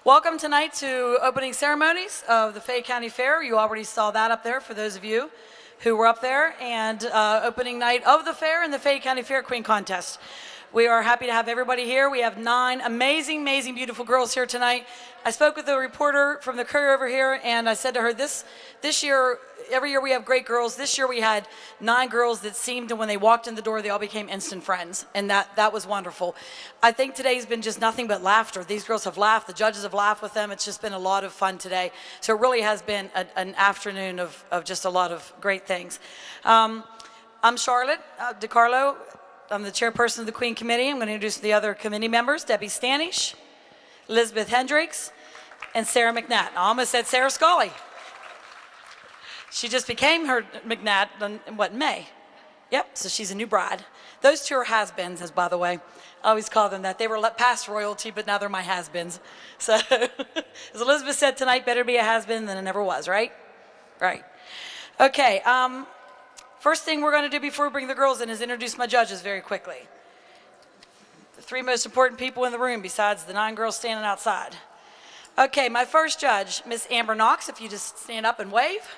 Welcome tonight to opening ceremonies of the Fayette County Fair. You already saw that up there for those of you who were up there, and opening night of the fair and the Fayette County Fair Queen Contest. We are happy to have everybody here. We have 9 amazing, beautiful girls here tonight. I spoke with the reporter from the Courier over here, and I said to her, this year, every year we have great girls. This year we had 9 girls that seemed to, when they walked in the door, they all became instant friends, and that was wonderful. I think today's been just nothing but laughter. These girls have laughed. The judges have laughed with them. It's just been a lot of fun today. So it really has been an afternoon of just a lot of great things. I'm Charlotte DiCarlo. I'm the chairperson of the Queen Committee. I'm going to introduce the other committee members, Debbie Stanish, Elizabeth Hendricks, and Sarah McNatt. I almost said Sarah Scully. She just became her McNatt in May? Yep, so she's a new bride. Those 2 are has-beens, as by the way. I always call them that. They were past royalty, but now they're my has-beens. So, as Elizabeth said tonight, better be a has-been than it never was, right? Right. Okay, first thing we're going to do before we bring the girls in is introduce my judges very quickly. The 3 most important people in the room besides the 9 girls standing outside. Okay, my first judge, Miss Amber Knox, if you just stand up and wave.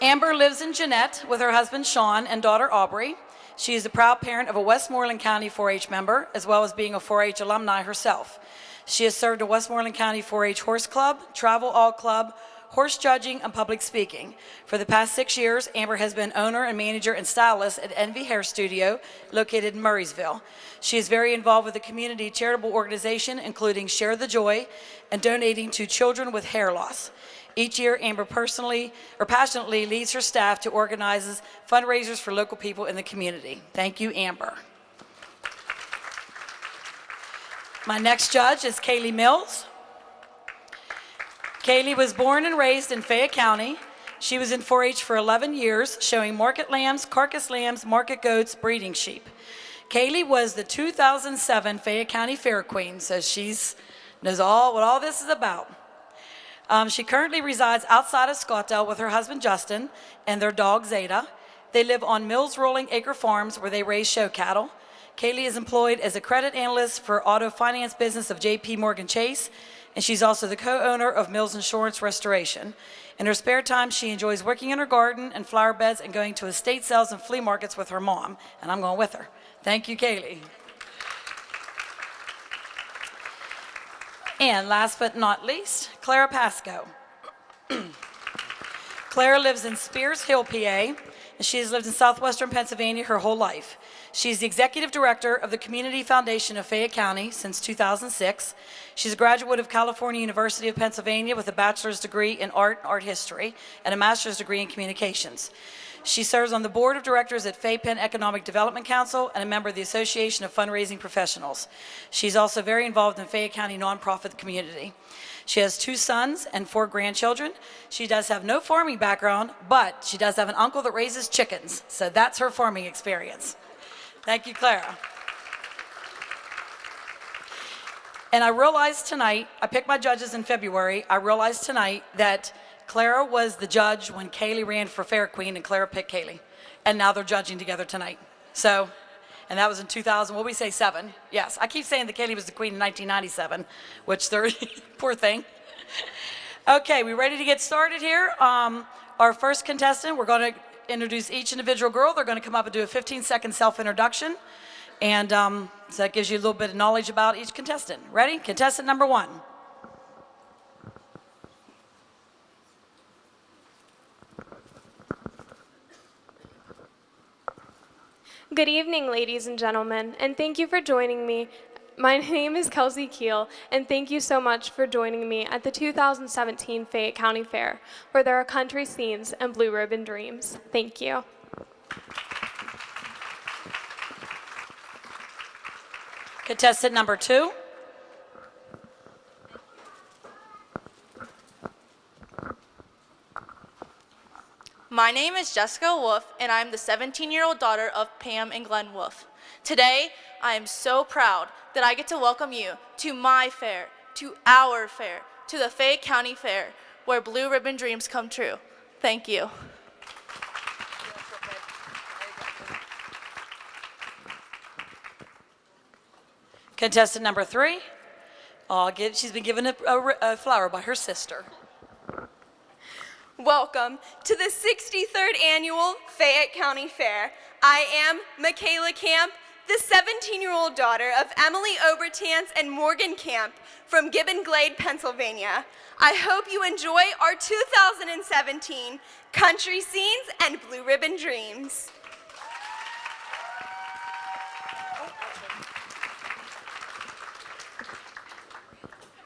Amber lives in Jeanette with her husband Sean and daughter Aubrey. She is a proud parent of a Westmoreland County 4-H member, as well as being a 4-H alumni herself. She has served a Westmoreland County 4-H Horse Club, Travel All Club, horse judging, and public speaking. For the past 6 years, Amber has been owner and manager and stylist at Envy Hair Studio, located in Murraysville. She is very involved with the community charitable organization, including Share the Joy and donating to children with hair loss. Each year, Amber passionately leads her staff to organize fundraisers for local people in the community. Thank you, Amber. My next judge is Kaylee Mills. Kaylee was born and raised in Fayette County. She was in 4-H for 11 years, showing market lambs, carcass lambs, market goats, breeding sheep. Kaylee was the 2007 Fayette County Fair Queen, so she knows what all this is about. She currently resides outside of Scottsdale with her husband Justin and their dog Zeta. They live on Mills Rolling Acre Farms where they raise show cattle. Kaylee is employed as a credit analyst for auto finance business of J.P. Morgan Chase, and she's also the co-owner of Mills Insurance Restoration. In her spare time, she enjoys working in her garden and flower beds and going to estate sales and flea markets with her mom, and I'm going with her. Thank you, Kaylee. And last but not least, Clara Pasco. Clara lives in Spears Hill, PA, and she has lived in southwestern Pennsylvania her whole life. She's the executive director of the Community Foundation of Fayette County since 2006. She's a graduate of California University of Pennsylvania with a bachelor's degree in art history, and a master's degree in communications. She serves on the board of directors at Fayette Penn Economic Development Council and a member of the Association of Fundraising Professionals. She's also very involved in Fayette County nonprofit community. She has 2 sons and 4 grandchildren. She does have no farming background, but she does have an uncle that raises chickens, so that's her farming experience. Thank you, Clara. And I realized tonight, I picked my judges in February, I realized tonight that Clara was the judge when Kaylee ran for Fair Queen, and Clara picked Kaylee. And now they're judging together tonight. So, and that was in 2000, what did we say, 7? Yes, I keep saying that Kaylee was the queen in 1997, which they're, poor thing. Okay, we ready to get started here? Our first contestant, we're going to introduce each individual girl. They're going to come up and do a 15-second self-introduction. And so that gives you a little bit of knowledge about each contestant. Ready? Contestant number 1. Good evening, ladies and gentlemen, and thank you for joining me. My name is Kelsey Keel, and thank you so much for joining me at the 2017 Fayette County Fair, where there are country scenes and blue ribbon dreams. Thank you. Contestant number 2. My name is Jessica Wolf, and I'm the 17-year-old daughter of Pam and Glenn Wolf. Today, I am so proud that I get to welcome you to my fair, to our fair, to the Fayette County Fair, where blue ribbon dreams come true. Thank you. Contestant number 3, She's been given a flower by her sister. Welcome to the 63rd Annual Fayette County Fair. I am Michaela Camp, the 17-year-old daughter of Emily Obertans and Morgan Camp from Gibbon Glade, Pennsylvania. I hope you enjoy our 2017 Country Scenes and Blue Ribbon Dreams.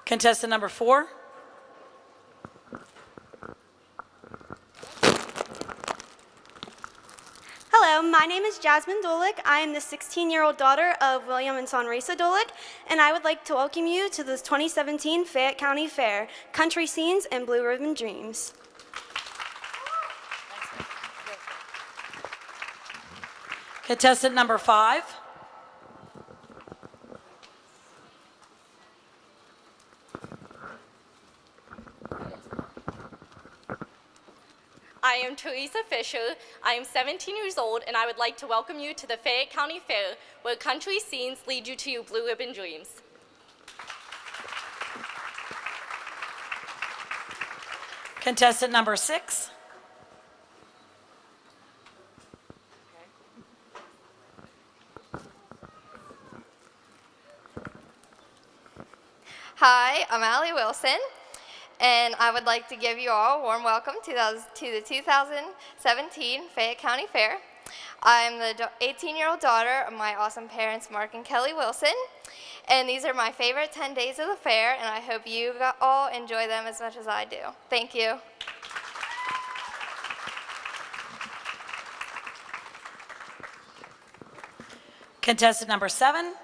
Contestant number 4. Hello, my name is Jasmine Dolik. I am the 16-year-old daughter of William and Sonrisa Dolik, and I would like to welcome you to the 2017 Fayette County Fair, Country Scenes and Blue Ribbon Dreams. Contestant number 5. I am Teresa Fisher. I am 17 years old, and I would like to welcome you to the Fayette County Fair, where country scenes lead you to your blue ribbon dreams. Contestant number 6. Hi, I'm Allie Wilson, and I would like to give you all a warm welcome to the 2017 Fayette County Fair. I'm the 18-year-old daughter of my awesome parents, Mark and Kelly Wilson, and these are my favorite 10 days of the fair, and I hope you all enjoy them as much as I do. Thank you. Contestant number 7.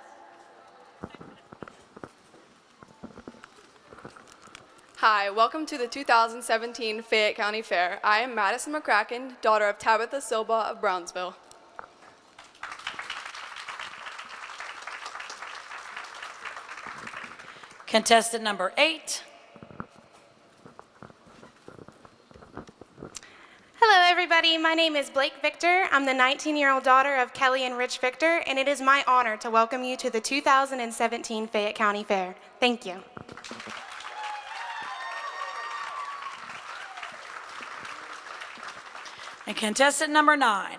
Hi, welcome to the 2017 Fayette County Fair. I am Madison McCracken, daughter of Tabitha Silva of Brownsville. Contestant number 8. Hello, everybody. My name is Blake Victor. I'm the 19-year-old daughter of Kelly and Rich Victor, and it is my honor to welcome you to the 2017 Fayette County Fair. Thank you. And contestant number 9.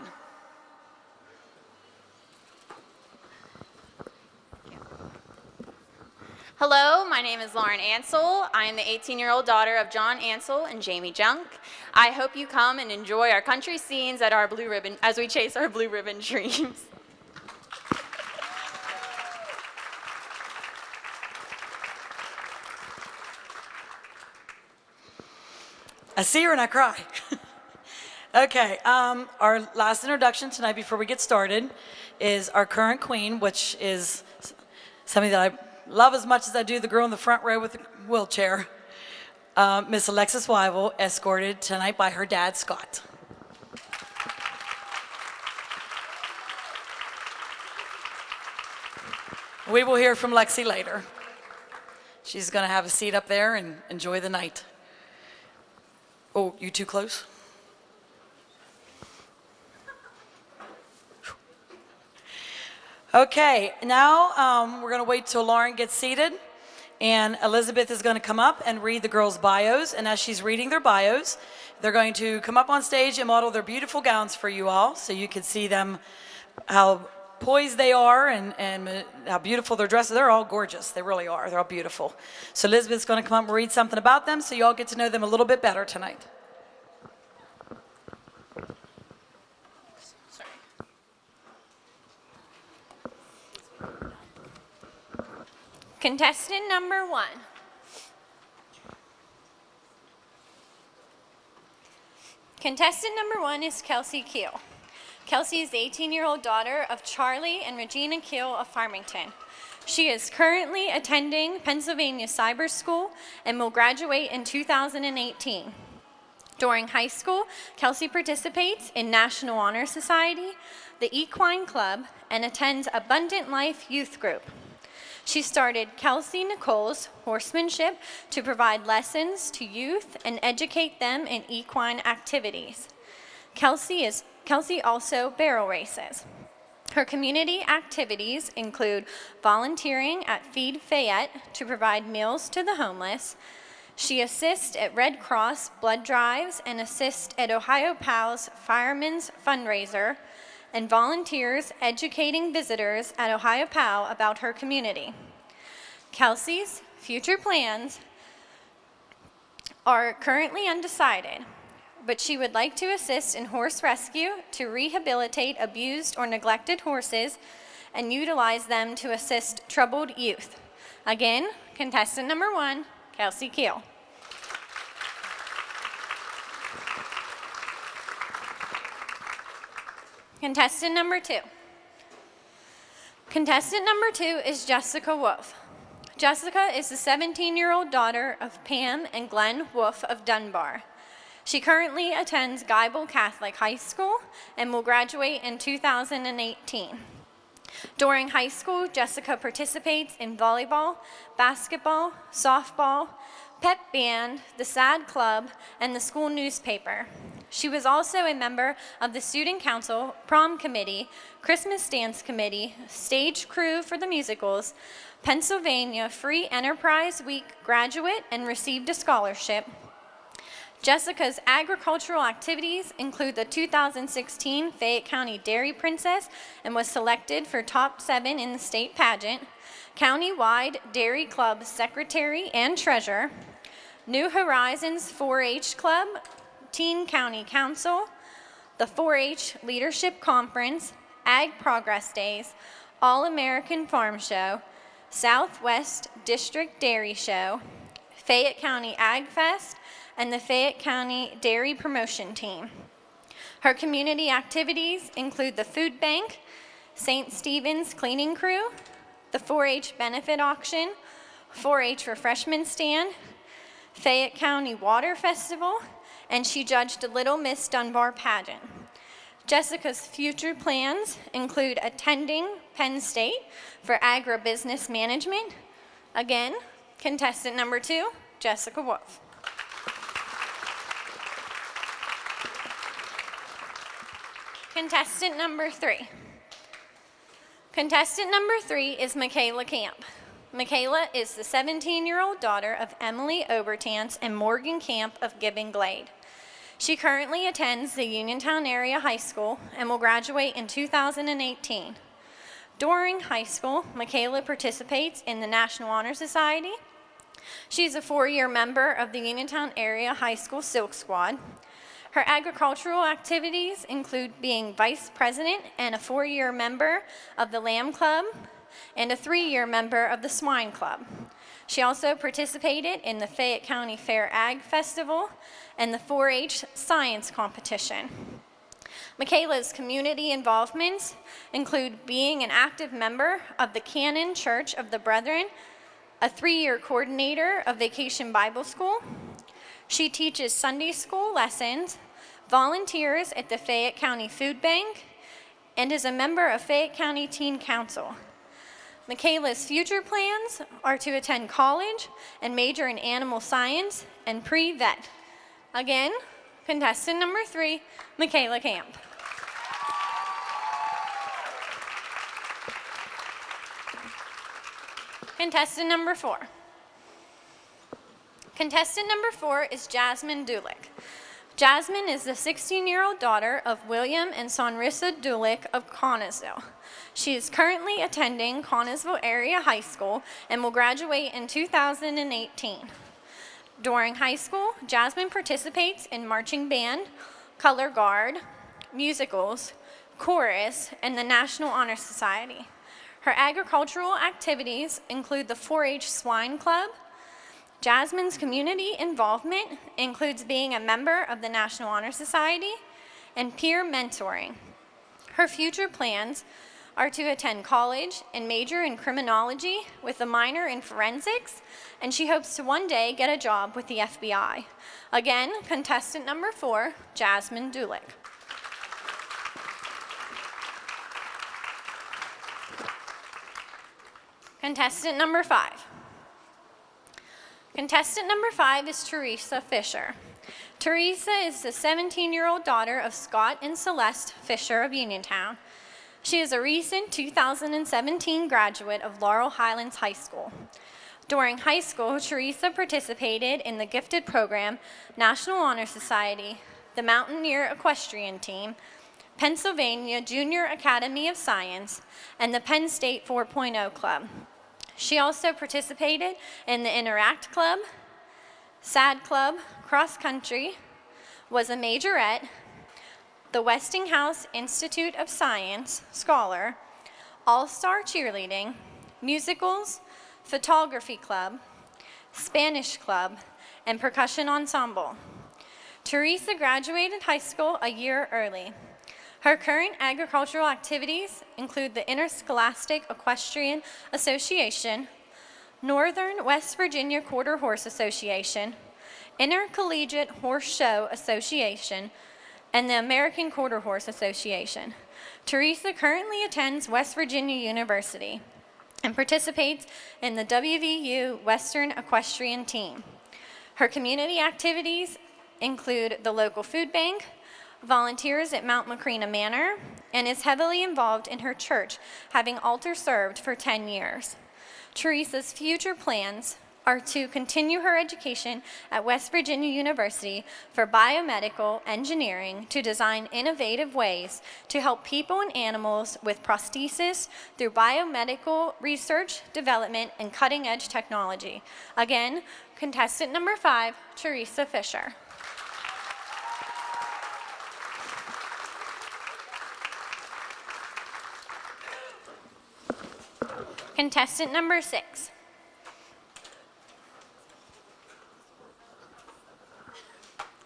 Hello, my name is Lauren Ansel. I am the 18-year-old daughter of John Ansel and Jamie Junk. I hope you come and enjoy our country scenes at our blue ribbon as we chase our blue ribbon dreams. I see her and I cry. Okay, our last introduction tonight before we get started is our current queen, which is somebody that I love as much as I do the girl in the front row with the wheelchair, Miss Alexis Wyville, escorted tonight by her dad, Scott. We will hear from Lexi later. She's going to have a seat up there and enjoy the night. Oh, you too close? Okay, now we're going to wait till Lauren gets seated, and Elizabeth is going to come up and read the girls' bios, and as she's reading their bios, they're going to come up on stage and model their beautiful gowns for you all, so you can see them, how poised they are, and how beautiful their dresses. They're all gorgeous. They really are. They're all beautiful. So Elizabeth's going to come up and read something about them, so you all get to know them a little bit better tonight. Contestant number 1. Contestant number 1 is Kelsey Keel. Kelsey is the 18-year-old daughter of Charlie and Regina Keel of Farmington. She is currently attending Pennsylvania Cyber School and will graduate in 2018. During high school, Kelsey participates in National Honor Society, the Equine Club, and attends Abundant Life Youth Group. She started Kelsey Nicole's Horsemanship to provide lessons to youth and educate them in equine activities. Kelsey also barrel races. Her community activities include volunteering at Feed Fayette to provide meals to the homeless. She assists at Red Cross blood drives and assists at Ohio PAL's Firemen's Fundraiser, and volunteers educating visitors at Ohio PAL about her community. Kelsey's future plans are currently undecided, but she would like to assist in horse rescue to rehabilitate abused or neglected horses and utilize them to assist troubled youth. Again, contestant number 1, Kelsey Keel. Contestant number 2. Contestant number 2 is Jessica Wolf. Jessica is the 17-year-old daughter of Pam and Glenn Wolf of Dunbar. She currently attends Geibel Catholic High School and will graduate in 2018. During high school, Jessica participates in volleyball, basketball, softball, pep band, the SAD Club, and the school newspaper. She was also a member of the Student Council, Prom Committee, Christmas Dance Committee, Stage Crew for the musicals, Pennsylvania Free Enterprise Week graduate, and received a scholarship. Jessica's agricultural activities include the 2016 Fayette County Dairy Princess and was selected for top 7 in the state pageant, countywide Dairy Club secretary and treasurer, New Horizons 4-H Club, Teen County Council, the 4-H Leadership Conference, Ag Progress Days, All-American Farm Show, Southwest District Dairy Show, Fayette County Ag Fest, and the Fayette County Dairy Promotion Team. Her community activities include the food bank, St. Stephen's cleaning crew, the 4-H benefit auction, 4-H refreshment stand, Fayette County Water Festival, and she judged a Little Miss Dunbar pageant. Jessica's future plans include attending Penn State for agribusiness management. Again, contestant number 2, Jessica Wolf. Contestant number 3. Contestant number 3 is Michaela Camp. Michaela is the 17-year-old daughter of Emily Obertance and Morgan Camp of Gibbon Glade. She currently attends the Uniontown Area High School and will graduate in 2018. During high school, Michaela participates in the National Honor Society. She's a 4-year member of the Uniontown Area High School Silk Squad. Her agricultural activities include being vice president and a 4-year member of the Lamb Club and a 3-year member of the Swine Club. She also participated in the Fayette County Fair Ag Festival and the 4-H Science Competition. Michaela's community involvements include being an active member of the Canon Church of the Brethren, a 3-year coordinator of Vacation Bible School. She teaches Sunday school lessons, volunteers at the Fayette County Food Bank, and is a member of Fayette County Teen Council. Michaela's future plans are to attend college and major in animal science and pre-vet. Again, contestant number 3, Michaela Camp. Contestant number 4. Contestant number 4 is Jasmine Dulick. Jasmine is the 16-year-old daughter of William and Sonrissa Dulick of Connellsville. She is currently attending Connellsville Area High School and will graduate in 2018. During high school, Jasmine participates in marching band, color guard, musicals, chorus, and the National Honor Society. Her agricultural activities include the 4-H Swine Club. Jasmine's community involvement includes being a member of the National Honor Society and peer mentoring. Her future plans are to attend college and major in criminology with a minor in forensics, and she hopes to one day get a job with the FBI. Again, contestant number 4, Jasmine Dulick. Contestant number 5. Contestant number 5 is Teresa Fisher. Teresa is the 17-year-old daughter of Scott and Celeste Fisher of Uniontown. She is a recent 2017 graduate of Laurel Highlands High School. During high school, Teresa participated in the Gifted Program, National Honor Society, the Mountaineer Equestrian Team, Pennsylvania Junior Academy of Science, and the Penn State 4.0 Club. She also participated in the Interact Club, SAD Club, Cross Country, was a majorette, the Westinghouse Institute of Science Scholar, All-Star Cheerleading, Musicals, Photography Club, Spanish Club, and Percussion Ensemble. Teresa graduated high school a year early. Her current agricultural activities include the Interscholastic Equestrian Association, Northern West Virginia Quarter Horse Association, Intercollegiate Horse Show Association, and the American Quarter Horse Association. Teresa currently attends West Virginia University and participates in the WVU Western Equestrian Team. Her community activities include the local food bank, volunteers at Mount Macrina Manor, and is heavily involved in her church, having altar served for 10 years. Teresa's future plans are to continue her education at West Virginia University for biomedical engineering to design innovative ways to help people and animals with prosthesis through biomedical research, development, and cutting-edge technology. Again, contestant number 5, Teresa Fisher. Contestant number 6.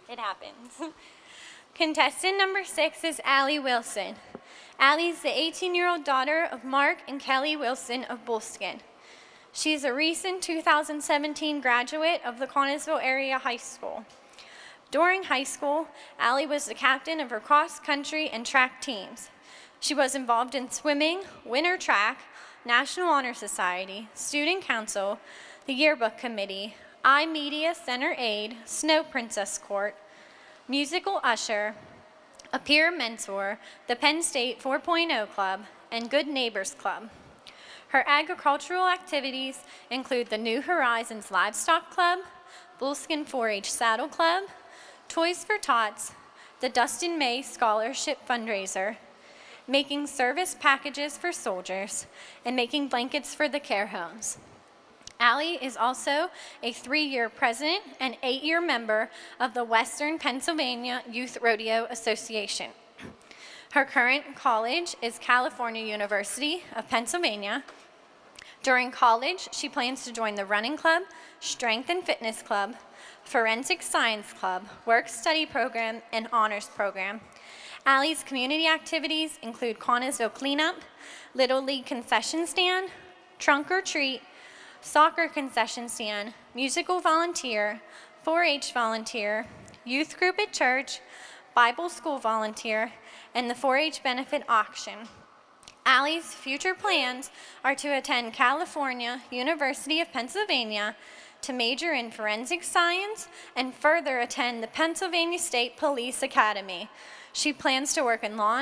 It happens. Contestant number 6 is Allie Wilson. Allie is the 18-year-old daughter of Mark and Kelly Wilson of Bullskin. She is a recent 2017 graduate of the Connellsville Area High School. During high school, Allie was the captain of her cross-country and track teams. She was involved in swimming, winter track, National Honor Society, Student Council, the Yearbook Committee, iMedia Center Aide, Snow Princess Court, Musical Usher, a peer mentor, the Penn State 4.0 Club, and Good Neighbors Club. Her agricultural activities include the New Horizons Livestock Club, Bullskin 4-H Saddle Club, Toys for Tots, the Dustin May Scholarship Fundraiser, making service packages for soldiers, and making blankets for the care homes. Allie is also a 3-year president and 8-year member of the Western Pennsylvania Youth Rodeo Association. Her current college is California University of Pennsylvania. During college, she plans to join the Running Club, Strength and Fitness Club, Forensic Science Club, Work Study Program, and Honors Program. Allie's community activities include Connellsville Cleanup, Little League Concession Stand, Trunk or Treat, Soccer Concession Stand, Musical Volunteer, 4-H Volunteer, Youth Group at Church, Bible School Volunteer, and the 4-H Benefit Auction. Allie's future plans are to attend California University of Pennsylvania to major in forensic science and further attend the Pennsylvania State Police Academy. She plans to work in law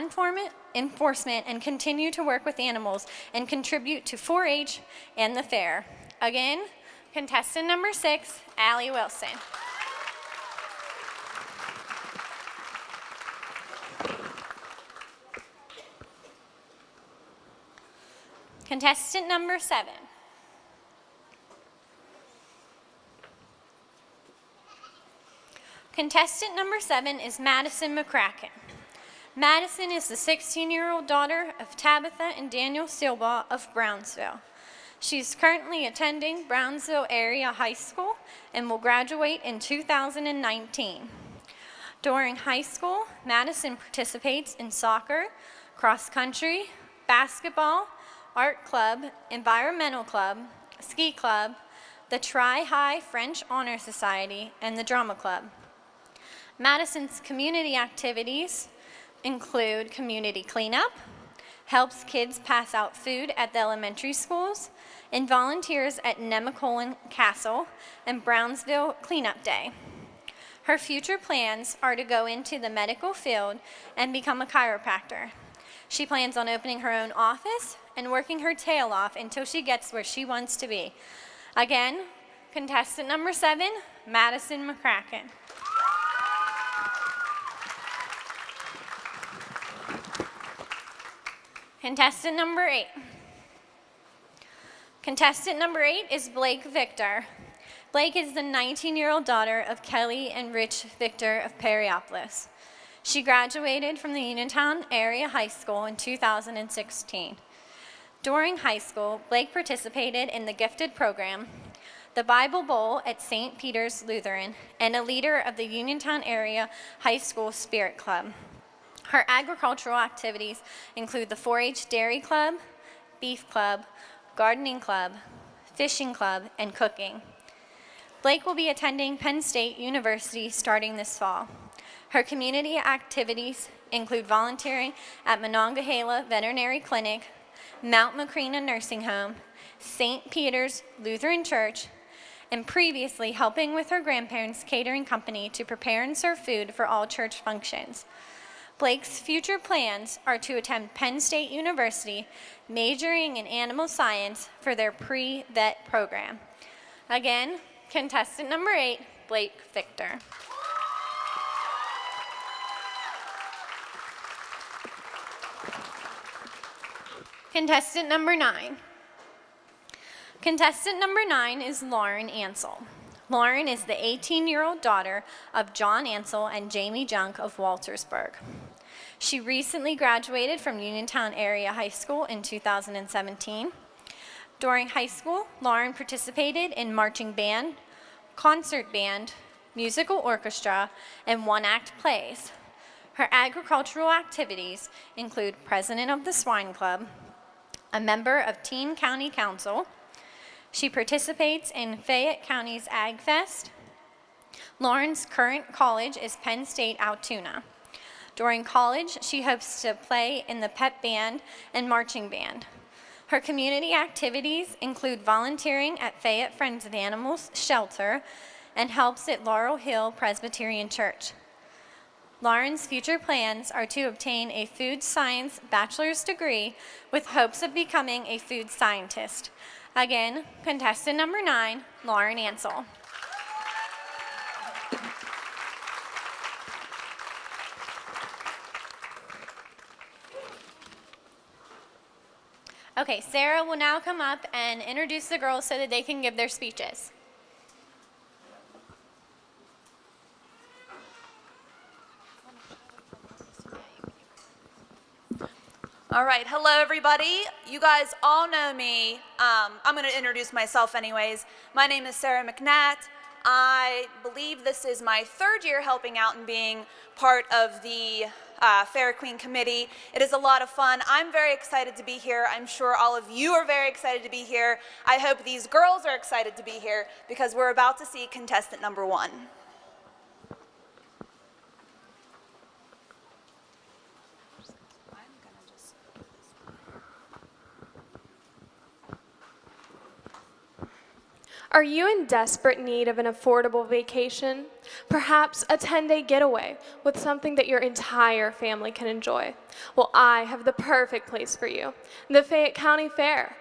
enforcement and continue to work with animals and contribute to 4-H and the fair. Again, contestant number 6, Allie Wilson. Contestant number 7. Contestant number 7 is Madison McCracken. Madison is the 16-year-old daughter of Tabitha and Daniel Silbaugh of Brownsville. She's currently attending Brownsville Area High School and will graduate in 2019. During high school, Madison participates in soccer, cross country, basketball, art club, environmental club, ski club, the Tri-High French Honor Society, and the drama club. Madison's community activities include community cleanup, helps kids pass out food at the elementary schools, and volunteers at Nemacolin Castle and Brownsville Cleanup Day. Her future plans are to go into the medical field and become a chiropractor. She plans on opening her own office and working her tail off until she gets where she wants to be. Again, contestant number 7, Madison McCracken. Contestant number 8. Contestant number 8 is Blake Victor. Blake is the 19-year-old daughter of Kelly and Rich Victor of Perryopolis. She graduated from the Uniontown Area High School in 2016. During high school, Blake participated in the Gifted Program, the Bible Bowl at St. Peter's Lutheran, and a leader of the Uniontown Area High School Spirit Club. Her agricultural activities include the 4-H Dairy Club, Beef Club, Gardening Club, Fishing Club, and cooking. Blake will be attending Penn State University starting this fall. Her community activities include volunteering at Monongahela Veterinary Clinic, Mount Macrina Nursing Home, St. Peter's Lutheran Church, and previously helping with her grandparents' catering company to prepare and serve food for all church functions. Blake's future plans are to attend Penn State University, majoring in animal science for their pre-vet program. Again, contestant number 8, Blake Victor. Contestant number 9. Contestant number 9 is Lauren Ansell. Lauren is the 18-year-old daughter of John Ansell and Jamie Junk of Waltersburg. She recently graduated from Uniontown Area High School in 2017. During high school, Lauren participated in marching band, concert band, musical orchestra, and one-act plays. Her agricultural activities include president of the Swine Club, a member of Teen County Council. She participates in Fayette County's Ag Fest. Lauren's current college is Penn State Altoona. During college, she hopes to play in the pep band and marching band. Her community activities include volunteering at Fayette Friends of Animals Shelter and helps at Laurel Hill Presbyterian Church. Lauren's future plans are to obtain a food science bachelor's degree with hopes of becoming a food scientist. Again, contestant number 9, Lauren Ansell. Okay, Sarah will now come up and introduce the girls so that they can give their speeches. All right, hello everybody. You guys all know me. I'm going to introduce myself anyways. My name is Sarah McNatt. I believe this is my 3rd year helping out and being part of the Fair Queen Committee. It is a lot of fun. I'm very excited to be here. I'm sure all of you are very excited to be here. I hope these girls are excited to be here because we're about to see contestant number 1. Are you in desperate need of an affordable vacation? Perhaps a 10-day getaway with something that your entire family can enjoy? Well, I have the perfect place for you, the Fayette County Fair.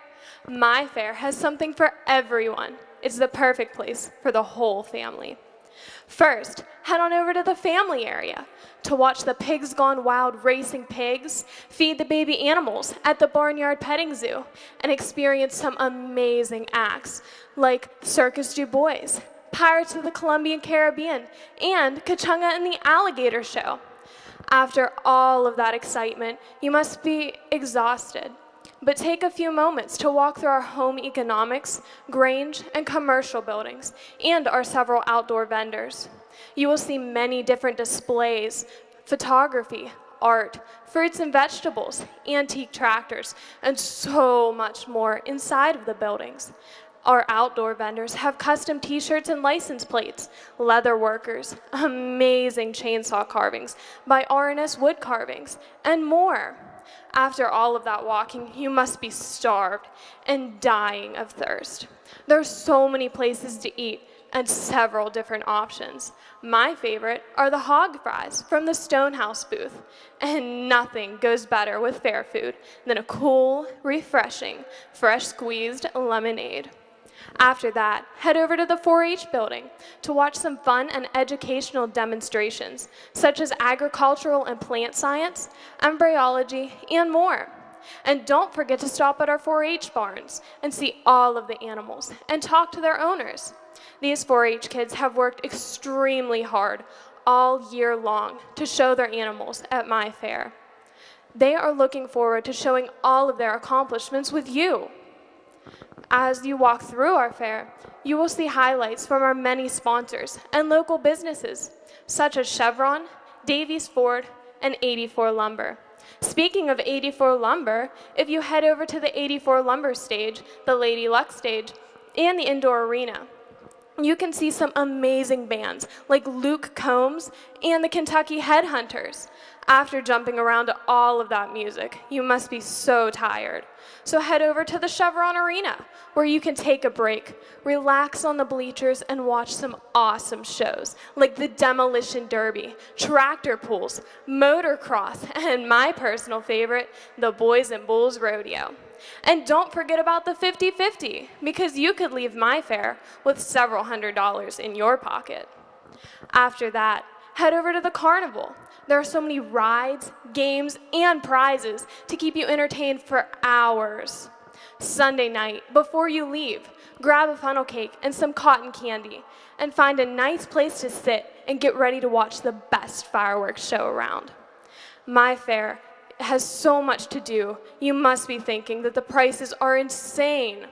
My fair has something for everyone. It's the perfect place for the whole family. First, head on over to the family area to watch the Pigs Gone Wild racing pigs, feed the baby animals at the Barnyard Petting Zoo, and experience some amazing acts like Circus Du Bois, Pirates of the Colombian Caribbean, and Kachunga and the Alligator Show. After all of that excitement, you must be exhausted. But take a few moments to walk through our home economics, Grange, and commercial buildings, and our several outdoor vendors. You will see many different displays, photography, art, fruits and vegetables, antique tractors, and so much more inside of the buildings. Our outdoor vendors have custom t-shirts and license plates, leather workers, amazing chainsaw carvings by R&S Wood Carvings, and more. After all of that walking, you must be starved and dying of thirst. There are so many places to eat and several different options. My favorite are the hog fries from the Stonehouse booth, and nothing goes better with fair food than a cool, refreshing, fresh squeezed lemonade. After that, head over to the 4-H building to watch some fun and educational demonstrations, such as agricultural and plant science, embryology, and more. And don't forget to stop at our 4-H barns and see all of the animals and talk to their owners. These 4-H kids have worked extremely hard all year long to show their animals at my fair. They are looking forward to showing all of their accomplishments with you. As you walk through our fair, you will see highlights from our many sponsors and local businesses, such as Chevron, Davies Ford, and 84 Lumber. Speaking of 84 Lumber, if you head over to the 84 Lumber stage, the Lady Luck stage, and the indoor arena, you can see some amazing bands like Luke Combs and the Kentucky Headhunters. After jumping around to all of that music, you must be so tired. So head over to the Chevron Arena, where you can take a break, relax on the bleachers, and watch some awesome shows like the Demolition Derby, tractor pulls, motocross, and my personal favorite, the Boys and Bulls Rodeo. And don't forget about the 50-50, because you could leave my fair with several $100s in your pocket. After that, head over to the carnival. There are so many rides, games, and prizes to keep you entertained for hours. Sunday night, before you leave, grab a funnel cake and some cotton candy, and find a nice place to sit and get ready to watch the best fireworks show around. My fair has so much to do, you must be thinking that the prices are insane.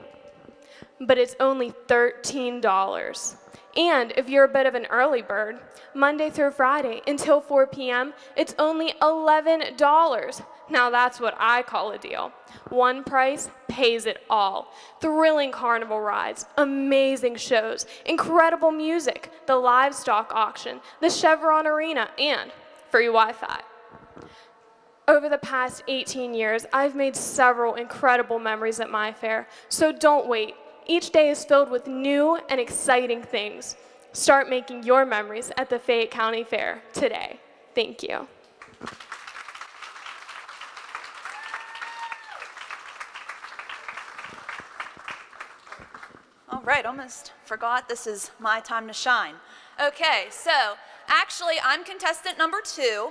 But it's only $13. And if you're a bit of an early bird, Monday through Friday until 4 p.m., it's only $11. Now that's what I call a deal. One price pays it all. Thrilling carnival rides, amazing shows, incredible music, the livestock auction, the Chevron Arena, and free Wi-Fi. Over the past 18 years, I've made several incredible memories at my fair, so don't wait. Each day is filled with new and exciting things. Start making your memories at the Fayette County Fair today. Thank you. All right, almost forgot this is my time to shine. Okay, so actually I'm contestant number 2,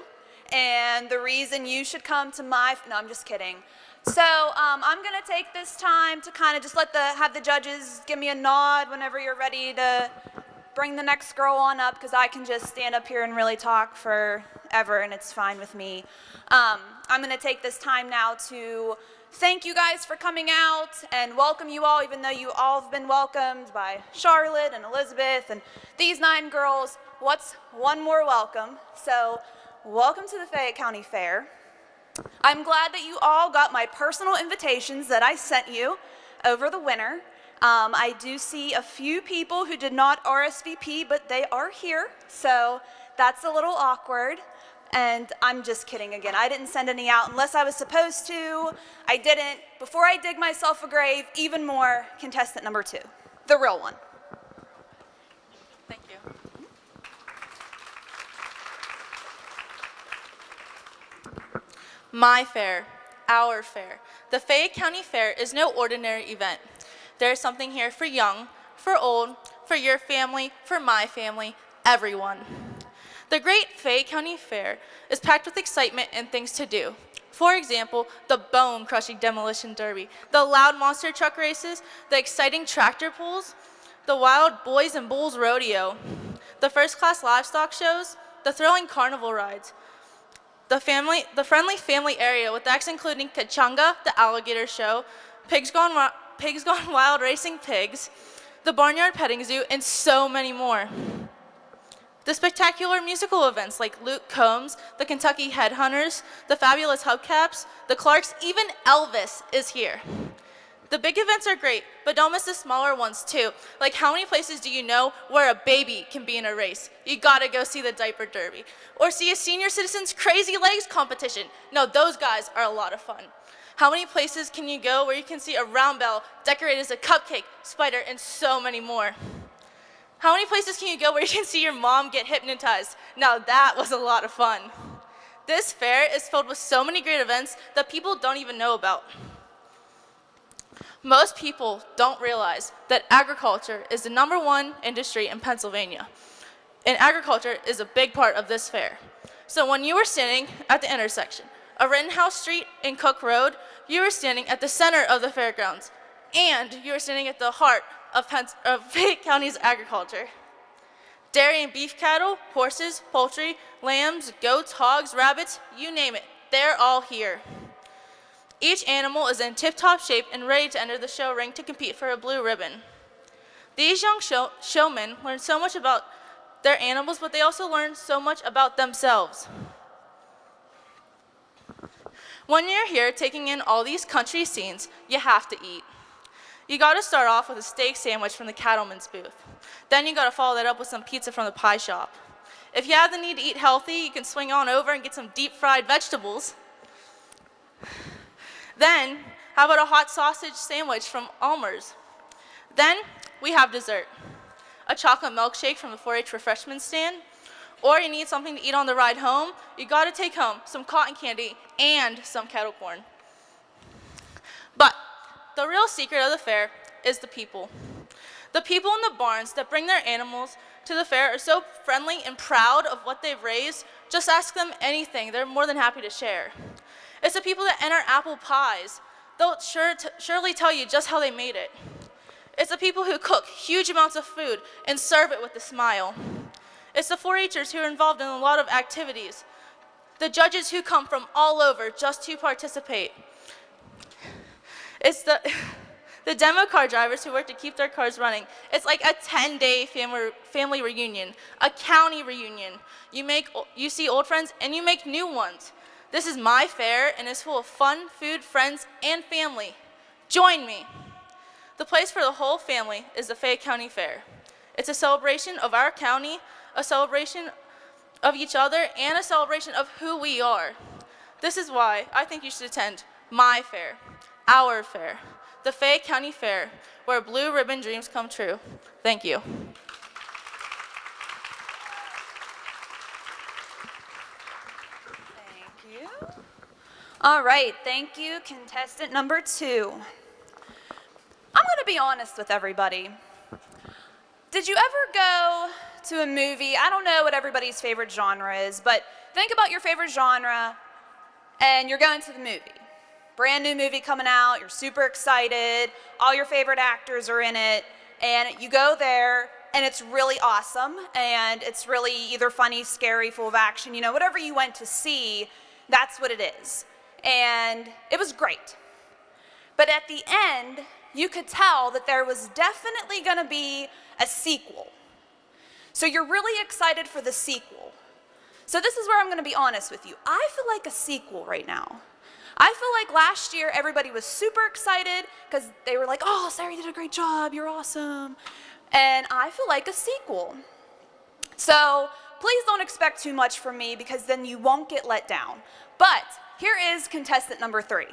and the reason you should come to my, no, I'm just kidding. So I'm gonna take this time to kind of just have the judges give me a nod whenever you're ready to bring the next girl on up, because I can just stand up here and really talk forever, and it's fine with me. I'm gonna take this time now to thank you guys for coming out and welcome you all, even though you all have been welcomed by Charlotte and Elizabeth and these 9 girls. What's one more welcome? So welcome to the Fayette County Fair. I'm glad that you all got my personal invitations that I sent you over the winter. I do see a few people who did not RSVP, but they are here, so that's a little awkward. And I'm just kidding again. I didn't send any out unless I was supposed to. I didn't. Before I dig myself a grave, even more, contestant number 2, the real one. Thank you. My fair, our fair. The Fayette County Fair is no ordinary event. There is something here for young, for old, for your family, for my family, everyone. The great Fayette County Fair is packed with excitement and things to do. For example, the bone-crushing demolition derby, the loud monster truck races, the exciting tractor pulls, the wild Boys and Bulls rodeo, the first-class livestock shows, the thrilling carnival rides, the friendly family area with acts including Kachunga, the alligator show, Pigs Gone Wild racing pigs, the Barnyard Petting Zoo, and so many more. The spectacular musical events like Luke Combs, the Kentucky Headhunters, the Fabulous Hubcaps, the Clarks, even Elvis is here. The big events are great, but don't miss the smaller ones too. Like, how many places do you know where a baby can be in a race? You gotta go see the diaper derby. Or see a senior citizen's crazy legs competition. No, those guys are a lot of fun. How many places can you go where you can see a round bell decorated as a cupcake, spider, and so many more? How many places can you go where you can see your mom get hypnotized? Now that was a lot of fun. This fair is filled with so many great events that people don't even know about. Most people don't realize that agriculture is the #1 industry in Pennsylvania, and agriculture is a big part of this fair. So when you were standing at the intersection of Rittenhouse Street and Cook Road, you were standing at the center of the fairgrounds, and you were standing at the heart of Fayette County's agriculture. Dairy and beef cattle, horses, poultry, lambs, goats, hogs, rabbits, you name it, they're all here. Each animal is in tip-top shape and ready to enter the show ring to compete for a blue ribbon. These young showmen learn so much about their animals, but they also learn so much about themselves. When you're here taking in all these country scenes, you have to eat. You gotta start off with a steak sandwich from the cattleman's booth. Then you gotta follow that up with some pizza from the pie shop. If you have the need to eat healthy, you can swing on over and get some deep-fried vegetables. Then, how about a hot sausage sandwich from Almer's? Then, we have dessert. A chocolate milkshake from the 4-H refreshment stand. Or you need something to eat on the ride home, you gotta take home some cotton candy and some kettle corn. But the real secret of the fair is the people. The people in the barns that bring their animals to the fair are so friendly and proud of what they've raised. Just ask them anything, they're more than happy to share. It's the people that enter apple pies. They'll surely tell you just how they made it. It's the people who cook huge amounts of food and serve it with a smile. It's the 4-Hers who are involved in a lot of activities. The judges who come from all over just to participate. It's the demo car drivers who work to keep their cars running. It's like a 10-day family reunion, a county reunion. You see old friends and you make new ones. This is my fair and it's full of fun, food, friends, and family. Join me. The place for the whole family is the Fayette County Fair. It's a celebration of our county, a celebration of each other, and a celebration of who we are. This is why I think you should attend my fair, our fair, the Fayette County Fair, where blue ribbon dreams come true. Thank you. All right, thank you, contestant number 2. I'm gonna be honest with everybody. Did you ever go to a movie? I don't know what everybody's favorite genre is, but think about your favorite genre and you're going to the movie. Brand new movie coming out, you're super excited, all your favorite actors are in it, and you go there and it's really awesome and it's really either funny, scary, full of action, you know, whatever you went to see, that's what it is. And it was great. But at the end, you could tell that there was definitely gonna be a sequel. So you're really excited for the sequel. So this is where I'm gonna be honest with you. I feel like a sequel right now. I feel like last year everybody was super excited because they were like, oh, Sarah, you did a great job, you're awesome. And I feel like a sequel. So please don't expect too much from me because then you won't get let down. But here is contestant number 3.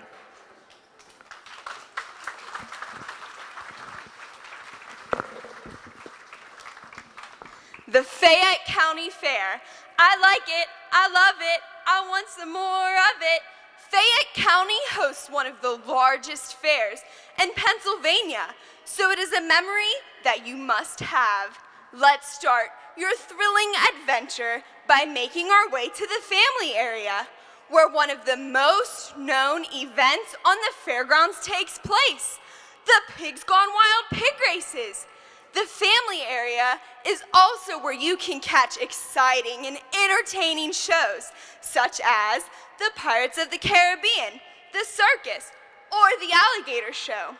The Fayette County Fair. I like it, I love it, I want some more of it. Fayette County hosts one of the largest fairs in Pennsylvania, so it is a memory that you must have. Let's start your thrilling adventure by making our way to the family area, where one of the most known events on the fairgrounds takes place, the Pigs Gone Wild pig races. The family area is also where you can catch exciting and entertaining shows, such as the Pirates of the Caribbean, the circus, or the alligator show.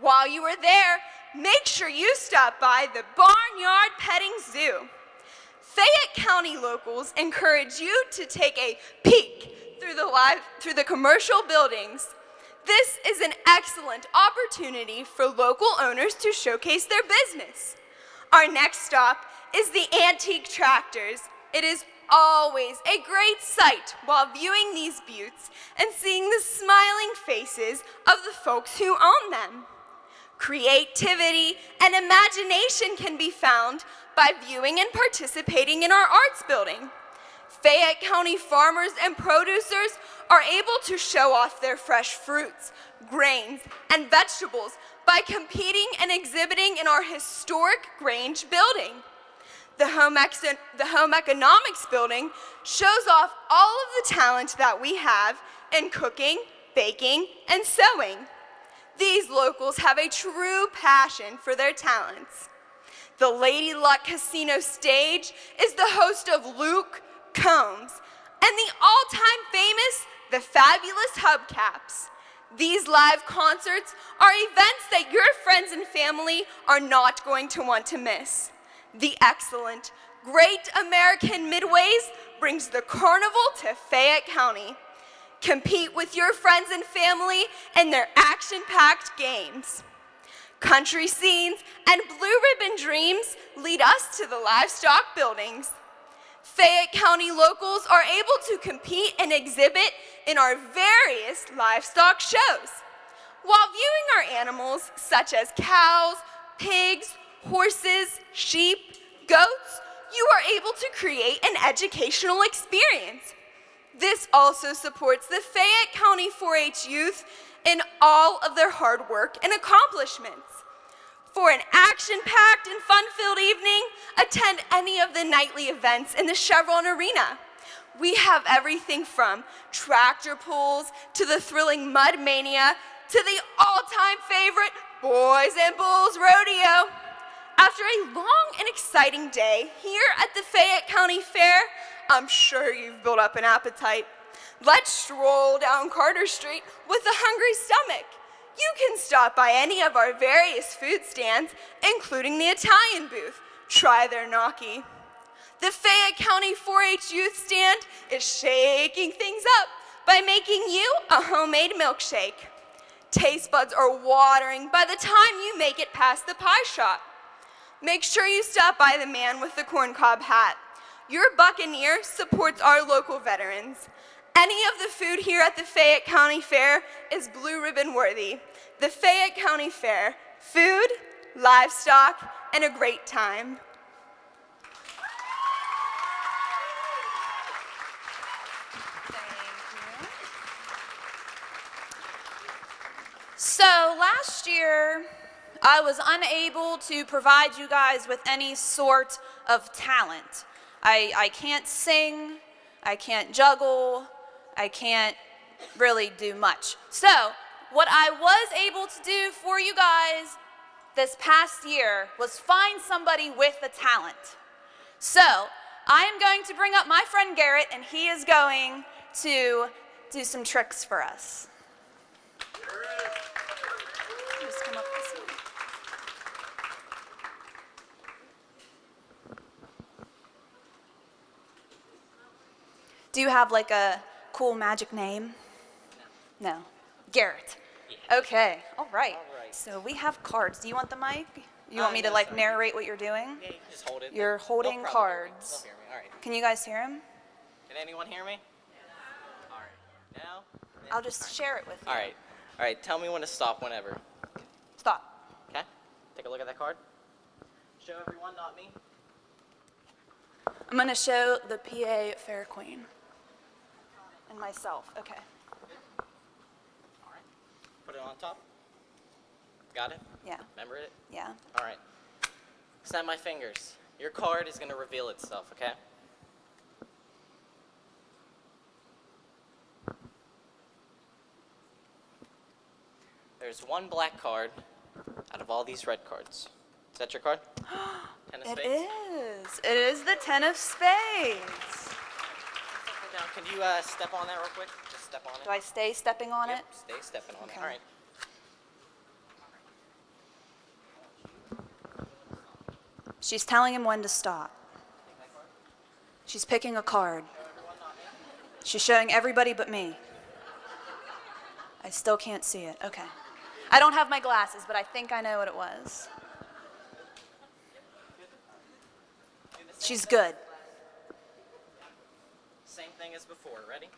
While you are there, make sure you stop by the Barnyard Petting Zoo. Fayette County locals encourage you to take a peek through the commercial buildings. This is an excellent opportunity for local owners to showcase their business. Our next stop is the antique tractors. It is always a great sight while viewing these buttes and seeing the smiling faces of the folks who own them. Creativity and imagination can be found by viewing and participating in our arts building. Fayette County farmers and producers are able to show off their fresh fruits, grains, and vegetables by competing and exhibiting in our historic Grange building. The home economics building shows off all of the talent that we have in cooking, baking, and sewing. These locals have a true passion for their talents. The Lady Luck Casino stage is the host of Luke Combs and the all-time famous The Fabulous Hubcaps. These live concerts are events that your friends and family are not going to want to miss. The excellent Great American Midways brings the carnival to Fayette County. Compete with your friends and family in their action-packed games. Country Scenes and Blue Ribbon Dreams lead us to the livestock buildings. Fayette County locals are able to compete and exhibit in our various livestock shows. While viewing our animals such as cows, pigs, horses, sheep, goats, you are able to create an educational experience. This also supports the Fayette County 4-H youth in all of their hard work and accomplishments. For an action-packed and fun-filled evening, attend any of the nightly events in the Chevron Arena. We have everything from tractor pulls to the thrilling Mud Mania to the all-time favorite Boys and Bulls Rodeo. After a long and exciting day here at the Fayette County Fair, I'm sure you've built up an appetite. Let's stroll down Carter Street with a hungry stomach. You can stop by any of our various food stands, including the Italian booth. Try their gnocchi. The Fayette County 4-H youth stand is shaking things up by making you a homemade milkshake. Taste buds are watering by the time you make it past the pie shop. Make sure you stop by the man with the corncob hat. Your Buccaneer supports our local veterans. Any of the food here at the Fayette County Fair is blue ribbon worthy. The Fayette County Fair, food, livestock, and a great time. So last year, I was unable to provide you guys with any sort of talent. I can't sing, I can't juggle, I can't really do much. So what I was able to do for you guys this past year was find somebody with a talent. So I am going to bring up my friend Garrett, and he is going to do some tricks for us. Just come up this way. Do you have like a cool magic name? No. Garrett. Yeah. Okay. All right. So we have cards. Do you want the mic? You want me to like narrate what you're doing? Yeah, you can just hold it. You're holding cards. They'll hear me. All right. Can you guys hear him? Can anyone hear me? Yeah. All right. Now? I'll just share it with you. All right. All right. Tell me when to stop whenever. Stop. Okay? Take a look at that card. Show everyone, not me. I'm going to show the PA Fair Queen. And myself. Okay. All right. Put it on top. Got it? Yeah. Remember it? Yeah. All right. Snap my fingers. Your card is going to reveal itself, okay? There's one black card out of all these red cards. Is that your card? Ten of It spades? is. It is the 10 of spades. Now, can you step on that real quick? Just step on it. Do I stay stepping on Yep, it? stay stepping on Okay. it. All right. She's telling him when to stop. She's picking a card. She's showing everybody but me. I still can't see it. Okay. I don't have my glasses, but I think I know what it was. She's good. Same thing as before. Ready?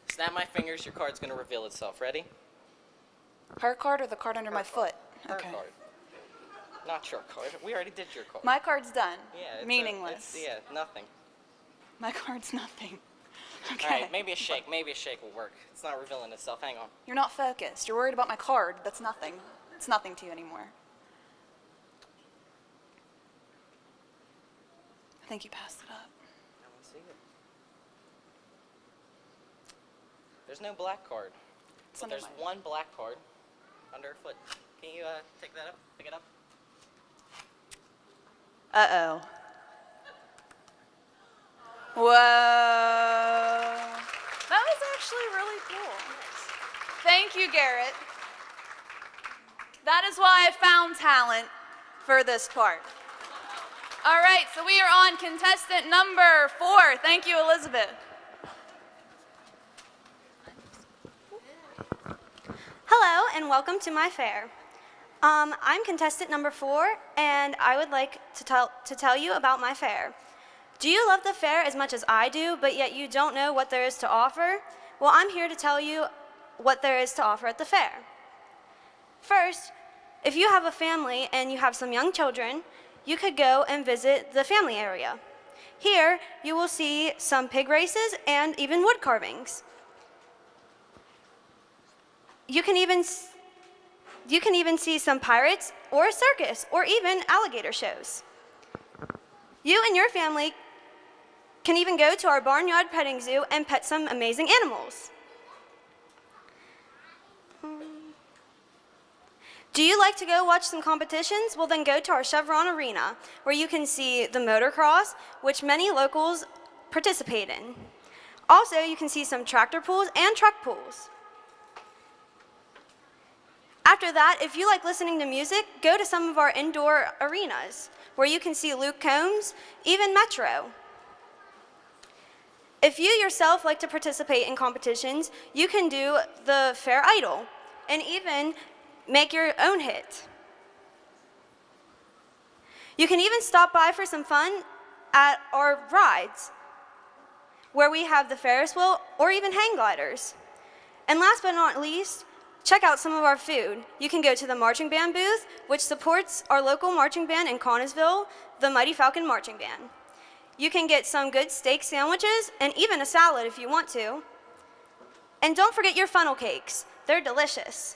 Snap my fingers. Your card's going to reveal itself. Ready? Her card or the card under my foot? Her Okay. card. Not your card. We already did your card. My card's done. Yeah. Meaningless. Nothing. My card's nothing. Okay. All right, maybe a shake. Maybe a shake will work. It's not revealing itself. Hang on. You're not focused. You're worried about my card. That's nothing. It's nothing to you anymore. I think you passed it up. I want to see it. There's no black card. But there's one black card under her foot. Can you take that up? Pick it up? Uh-oh. Whoa. That was actually really cool. Thank you, Garrett. That is why I found talent for this part. All right, so we are on contestant number 4. Thank you, Elizabeth. Hello and welcome to my fair. I'm contestant number 4 and I would like to tell you about my fair. Do you love the fair as much as I do, but yet you don't know what there is to offer? Well, I'm here to tell you what there is to offer at the fair. First, if you have a family and you have some young children, you could go and visit the family area. Here, you will see some pig races and even wood carvings. You can even see some pirates or a circus or even alligator shows. You and your family can even go to our barnyard petting zoo and pet some amazing animals. Do you like to go watch some competitions? Well, then go to our Chevron Arena, where you can see the motocross, which many locals participate in. Also, you can see some tractor pulls and truck pulls. After that, if you like listening to music, go to some of our indoor arenas, where you can see Luke Combs, even Metro. If you yourself like to participate in competitions, you can do the Fair Idol, and even make your own hit. You can even stop by for some fun at our rides, where we have the Ferris wheel or even hang gliders. And last but not least, check out some of our food. You can go to the marching band booth, which supports our local marching band in Connellsville, the Mighty Falcon Marching Band. You can get some good steak sandwiches and even a salad if you want to. And don't forget your funnel cakes. They're delicious.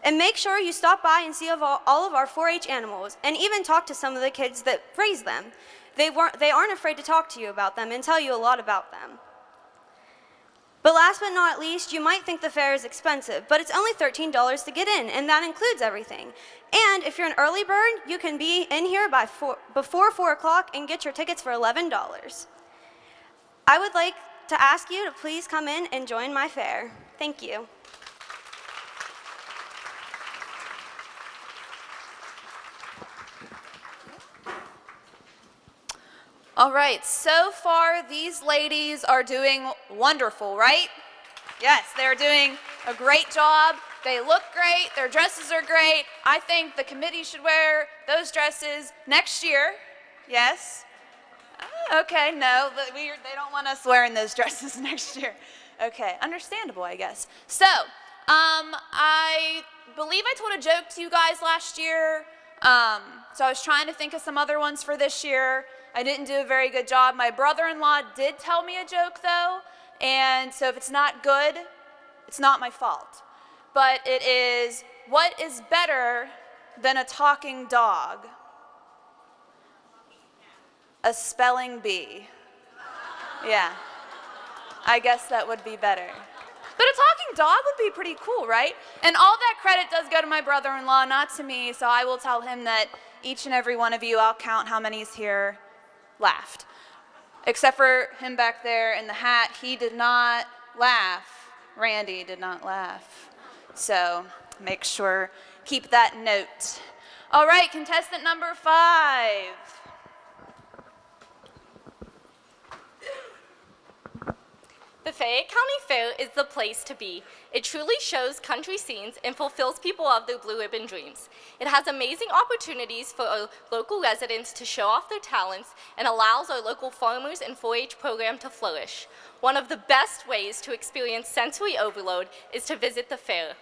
And make sure you stop by and see all of our 4-H animals and even talk to some of the kids that raise them. They aren't afraid to talk to you about them and tell you a lot about them. But last but not least, you might think the fair is expensive, but it's only $13 to get in, and that includes everything. And if you're an early bird, you can be in here before 4 o'clock and get your tickets for $11. I would like to ask you to please come in and join my fair. Thank you. All right, so far these ladies are doing wonderful, right? Yes, they're doing a great job. They look great, their dresses are great. I think the committee should wear those dresses next year. Yes? Okay, no, they don't want us wearing those dresses next year. Okay, understandable, I guess. So, I believe I told a joke to you guys last year. So I was trying to think of some other ones for this year. I didn't do a very good job. My brother-in-law did tell me a joke, though, and so if it's not good, it's not my fault. But it is, what is better than a talking dog? A spelling bee. Yeah, I guess that would be better. But a talking dog would be pretty cool, right? And all that credit does go to my brother-in-law, not to me, so I will tell him that each and every one of you, I'll count how many's here, laughed. Except for him back there in the hat, he did not laugh. Randy did not laugh. So make sure, keep that note. All right, contestant number 5. The Fayette County Fair is the place to be. It truly shows country scenes and fulfills people of their blue ribbon dreams. It has amazing opportunities for our local residents to show off their talents and allows our local farmers and 4-H program to flourish. One of the best ways to experience sensory overload is to visit the fair.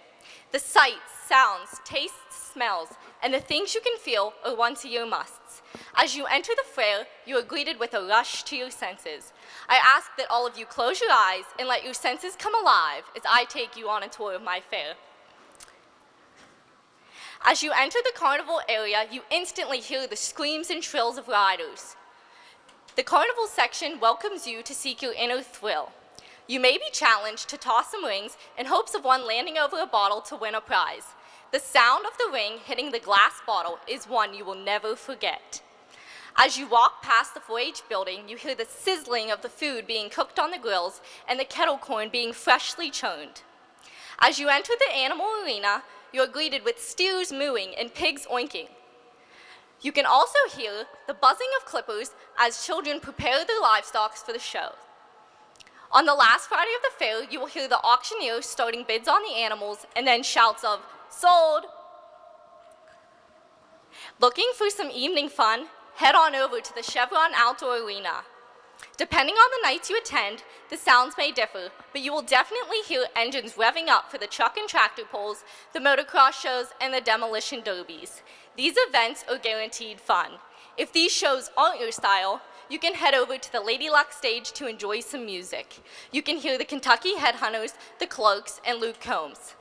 The sights, sounds, tastes, smells, and the things you can feel are once-a-year musts. As you enter the fair, you are greeted with a rush to your senses. I ask that all of you close your eyes and let your senses come alive as I take you on a tour of my fair. As you enter the carnival area, you instantly hear the screams and trills of riders. The carnival section welcomes you to seek your inner thrill. You may be challenged to toss some rings in hopes of one landing over a bottle to win a prize. The sound of the ring hitting the glass bottle is one you will never forget. As you walk past the 4-H building, you hear the sizzling of the food being cooked on the grills and the kettle corn being freshly churned. As you enter the animal arena, you are greeted with steers mooing and pigs oinking. You can also hear the buzzing of clippers as children prepare their livestock for the show. On the last Friday of the fair, you will hear the auctioneer starting bids on the animals and then shouts of, "Sold!" Looking for some evening fun? Head on over to the Chevron Outdoor Arena. Depending on the nights you attend, the sounds may differ, but you will definitely hear engines revving up for the truck and tractor pulls, the motocross shows, and the demolition derbies. These events are guaranteed fun. If these shows aren't your style, you can head over to the Lady Luck stage to enjoy some music. You can hear the Kentucky Headhunters, the Clarks, and Luke Combs.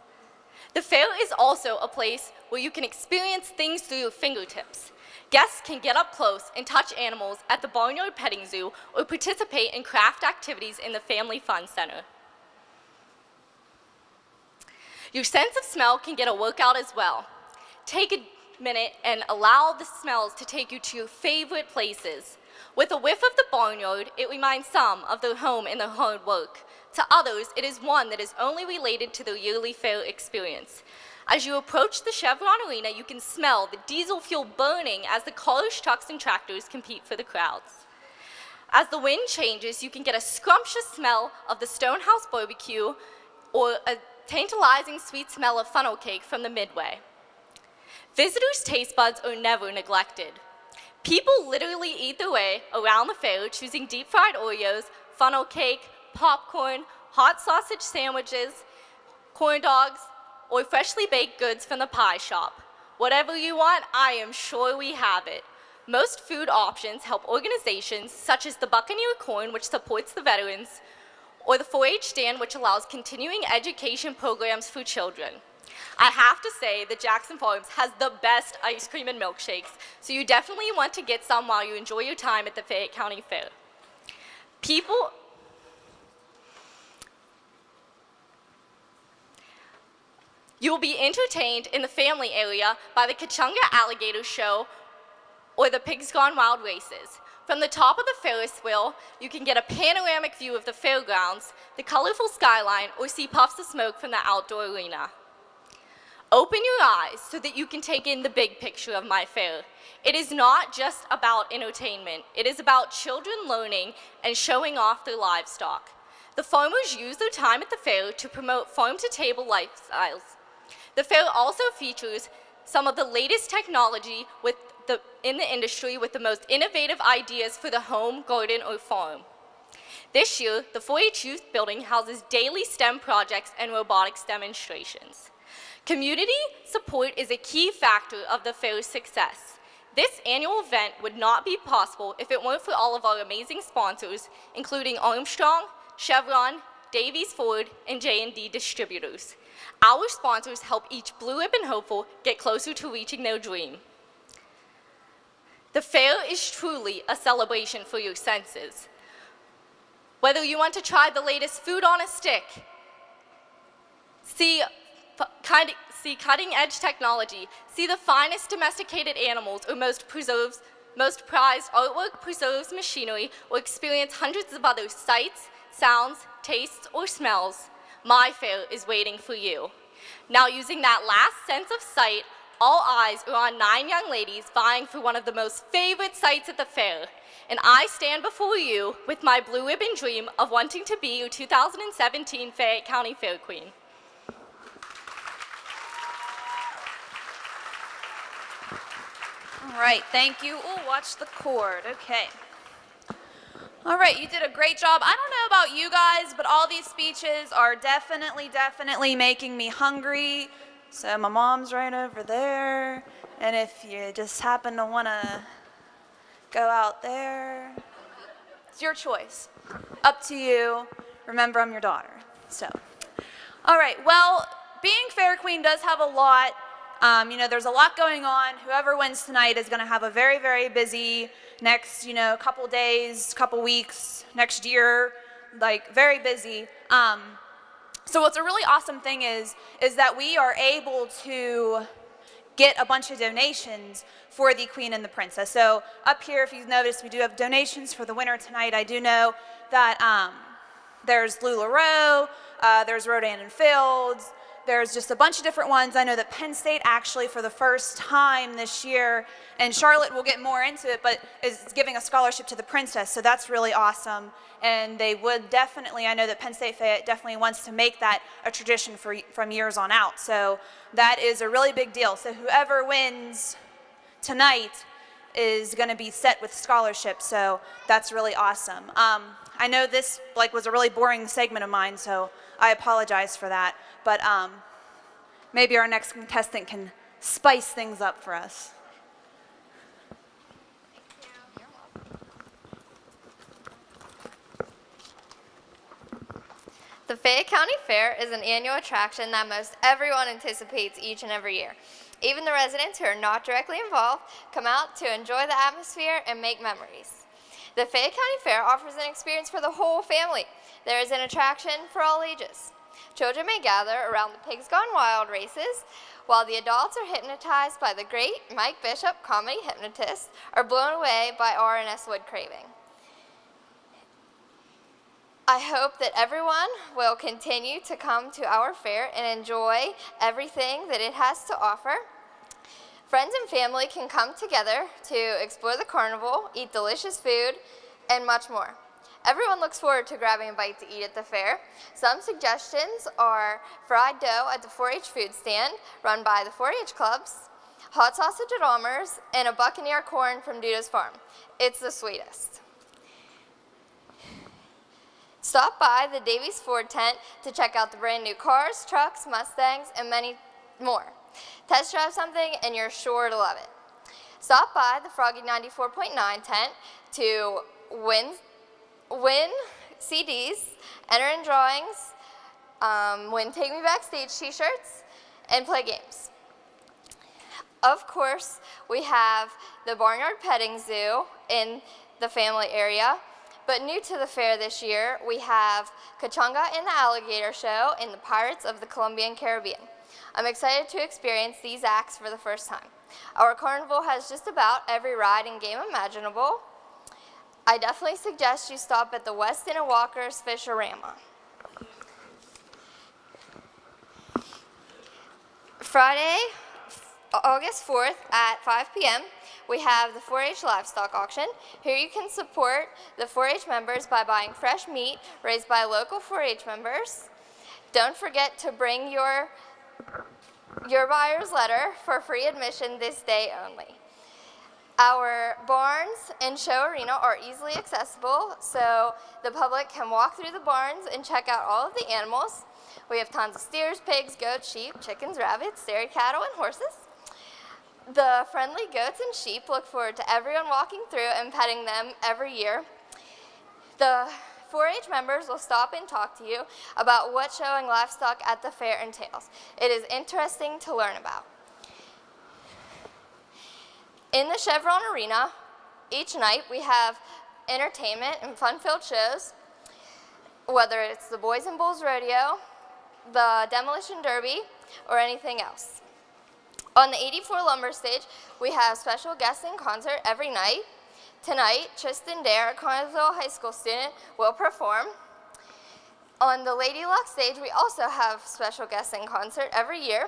The fair is also a place where you can experience things through your fingertips. Guests can get up close and touch animals at the Barnyard Petting Zoo or participate in craft activities in the Family Fun Center. Your sense of smell can get a workout as well. Take a minute and allow the smells to take you to your favorite places. With a whiff of the barnyard, it reminds some of their home and their hard work. To others, it is one that is only related to their yearly fair experience. As you approach the Chevron Arena, you can smell the diesel fuel burning as the cars, trucks, and tractors compete for the crowds. As the wind changes, you can get a scrumptious smell of the Stonehouse barbecue or a tantalizing sweet smell of funnel cake from the Midway. Visitors' taste buds are never neglected. People literally eat their way around the fair, choosing deep-fried Oreos, funnel cake, popcorn, hot sausage sandwiches, corn dogs, or freshly baked goods from the pie shop. Whatever you want, I am sure we have it. Most food options help organizations such as the Buccaneer Corn, which supports the veterans, or the 4-H stand, which allows continuing education programs for children. I have to say that Jackson Farms has the best ice cream and milkshakes, so you definitely want to get some while you enjoy your time at the Fayette County Fair. You will be entertained in the family area by the Kachunga Alligator Show or the Pigs Gone Wild races. From the top of the Ferris wheel, you can get a panoramic view of the fairgrounds, the colorful skyline, or see puffs of smoke from the outdoor arena. Open your eyes so that you can take in the big picture of my fair. It is not just about entertainment. It is about children learning and showing off their livestock. The farmers use their time at the fair to promote farm-to-table lifestyles. The fair also features some of the latest technology in the industry with the most innovative ideas for the home, garden, or farm. This year, the 4-H Youth Building houses daily STEM projects and robotics demonstrations. Community support is a key factor of the fair's success. This annual event would not be possible if it weren't for all of our amazing sponsors, including Armstrong, Chevron, Davies Ford, and J&D Distributors. Our sponsors help each Blue Ribbon hopeful get closer to reaching their dream. The fair is truly a celebration for your senses. Whether you want to try the latest food on a stick, see cutting-edge technology, see the finest domesticated animals or most prized artwork, preserves machinery, or experience hundreds of other sights, sounds, tastes, or smells, my fair is waiting for you. Now, using that last sense of sight, all eyes are on 9 young ladies vying for one of the most favorite sights at the fair, and I stand before you with my blue ribbon dream of wanting to be your 2017 Fayette County Fair Queen. All right, thank you. Oh, watch the cord. Okay. All right, you did a great job. I don't know about you guys, but all these speeches are definitely making me hungry. So my mom's right over there. And if you just happen to want to go out there, it's your choice. Up to you. Remember, I'm your daughter. So, all right. Well, being Fair Queen does have a lot. There's a lot going on. Whoever wins tonight is going to have a very, very busy next, couple days, couple weeks, next year, like very busy. So what's a really awesome thing is that we are able to get a bunch of donations for the Queen and the Princess. So up here, if you've noticed, we do have donations for the winner tonight. I do know that there's LuLaRoe, there's Rodan and Fields, there's just a bunch of different ones. I know that Penn State actually for the first time this year, and Charlotte will get more into it, but is giving a scholarship to the Princess, so that's really awesome. And they would definitely, I know that Penn State Fayette definitely wants to make that a tradition from years on out. So that is a really big deal. So whoever wins tonight is going to be set with scholarship. So that's really awesome. I know this was a really boring segment of mine, so I apologize for that. But maybe our next contestant can spice things up for us. The Fayette County Fair is an annual attraction that most everyone anticipates each and every year. Even the residents who are not directly involved come out to enjoy the atmosphere and make memories. The Fayette County Fair offers an experience for the whole family. There is an attraction for all ages. Children may gather around the Pigs Gone Wild races, while the adults are hypnotized by the great Mike Bishop comedy hypnotist or blown away by R&S Wood Craving. I hope that everyone will continue to come to our fair and enjoy everything that it has to offer. Friends and family can come together to explore the carnival, eat delicious food, and much more. Everyone looks forward to grabbing a bite to eat at the fair. Some suggestions are fried dough at the 4-H food stand run by the 4-H clubs, hot sausage at Almer's, and a Buccaneer corn from Duda's Farm. It's the sweetest. Stop by the Davies Ford tent to check out the brand new cars, trucks, Mustangs, and many more. Test drive something and you're sure to love it. Stop by the Froggy 94.9 tent to win CDs, enter in drawings, win Take Me Backstage t-shirts, and play games. Of course, we have the Barnyard Petting Zoo in the family area. But new to the fair this year, we have Kachunga and the Alligator Show and the Pirates of the Colombian Caribbean. I'm excited to experience these acts for the first time. Our carnival has just about every ride and game imaginable. I definitely suggest you stop at the Weston and Walker's Fisherama. Friday, August 4th at 5 p.m., we have the 4-H livestock auction. Here you can support the 4-H members by buying fresh meat raised by local 4-H members. Don't forget to bring your buyer's letter for free admission this day only. Our barns and show arena are easily accessible, so the public can walk through the barns and check out all of the animals. We have tons of steers, pigs, goats, sheep, chickens, rabbits, dairy cattle, and horses. The friendly goats and sheep look forward to everyone walking through and petting them every year. The 4-H members will stop and talk to you about what showing livestock at the fair entails. It is interesting to learn about. In the Chevron Arena, each night we have entertainment and fun-filled shows, whether it's the Boys and Bulls Rodeo, the Demolition Derby, or anything else. On the 84 Lumber Stage, we have special guests in concert every night. Tonight, Tristan Dare, a Connersville High School student, will perform. On the Lady Luck stage, we also have special guests in concert every year.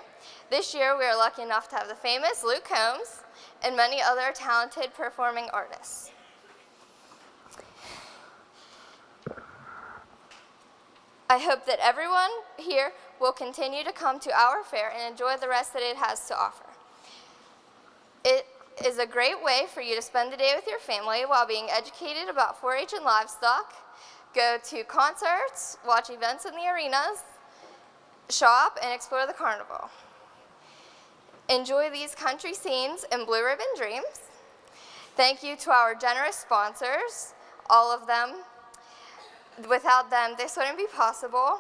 This year, we are lucky enough to have the famous Luke Combs and many other talented performing artists. I hope that everyone here will continue to come to our fair and enjoy the rest that it has to offer. It is a great way for you to spend the day with your family while being educated about 4-H and livestock, go to concerts, watch events in the arenas, shop, and explore the carnival. Enjoy these country scenes and blue ribbon dreams. Thank you to our generous sponsors, all of them. Without them, this wouldn't be possible.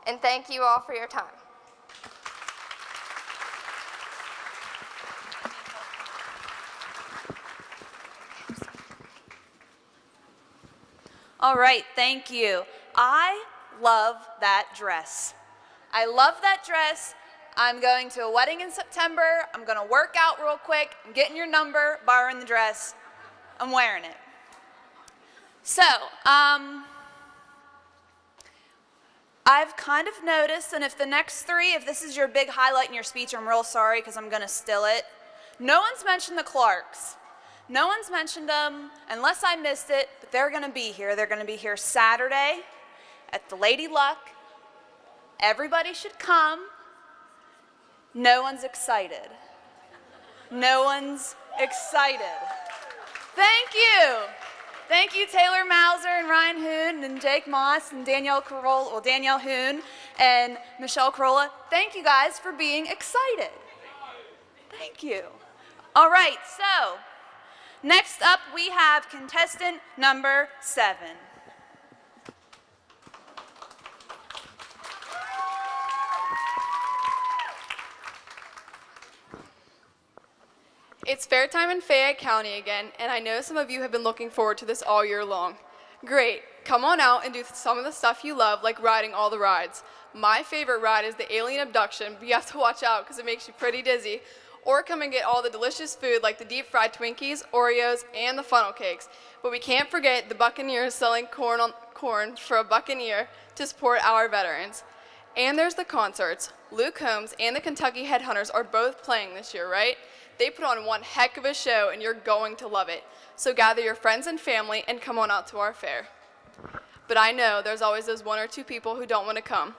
And thank you all for your time. All right, thank you. I love that dress. I love that dress. I'm going to a wedding in September. I'm going to work out real quick. I'm getting your number, borrowing the dress. I'm wearing it. So, I've kind of noticed, and if the next three, if this is your big highlight in your speech, I'm real sorry because I'm going to steal it. No one's mentioned the Clarks. No one's mentioned them, unless I missed it, but they're going to be here. They're going to be here Saturday at the Lady Luck. Everybody should come. No one's excited. No one's excited. Thank you. Thank you, Taylor Mauser and Ryan Hoon and Jake Moss and Danielle Hoon and Michelle Corolla. Thank you guys for being excited. Thank you. All right, so next up we have contestant number 7. It's fair time in Fayette County again, and I know some of you have been looking forward to this all year long. Great, come on out and do some of the stuff you love, like riding all the rides. My favorite ride is the alien abduction, but you have to watch out because it makes you pretty dizzy. Or come and get all the delicious food like the deep fried Twinkies, Oreos, and the funnel cakes. But we can't forget the Buccaneers selling corn for $1 a year to support our veterans. And there's the concerts. Luke Combs and the Kentucky Headhunters are both playing this year, right? They put on one heck of a show, and you're going to love it. So gather your friends and family and come on out to our fair. But I know there's always those 1 or 2 people who don't want to come.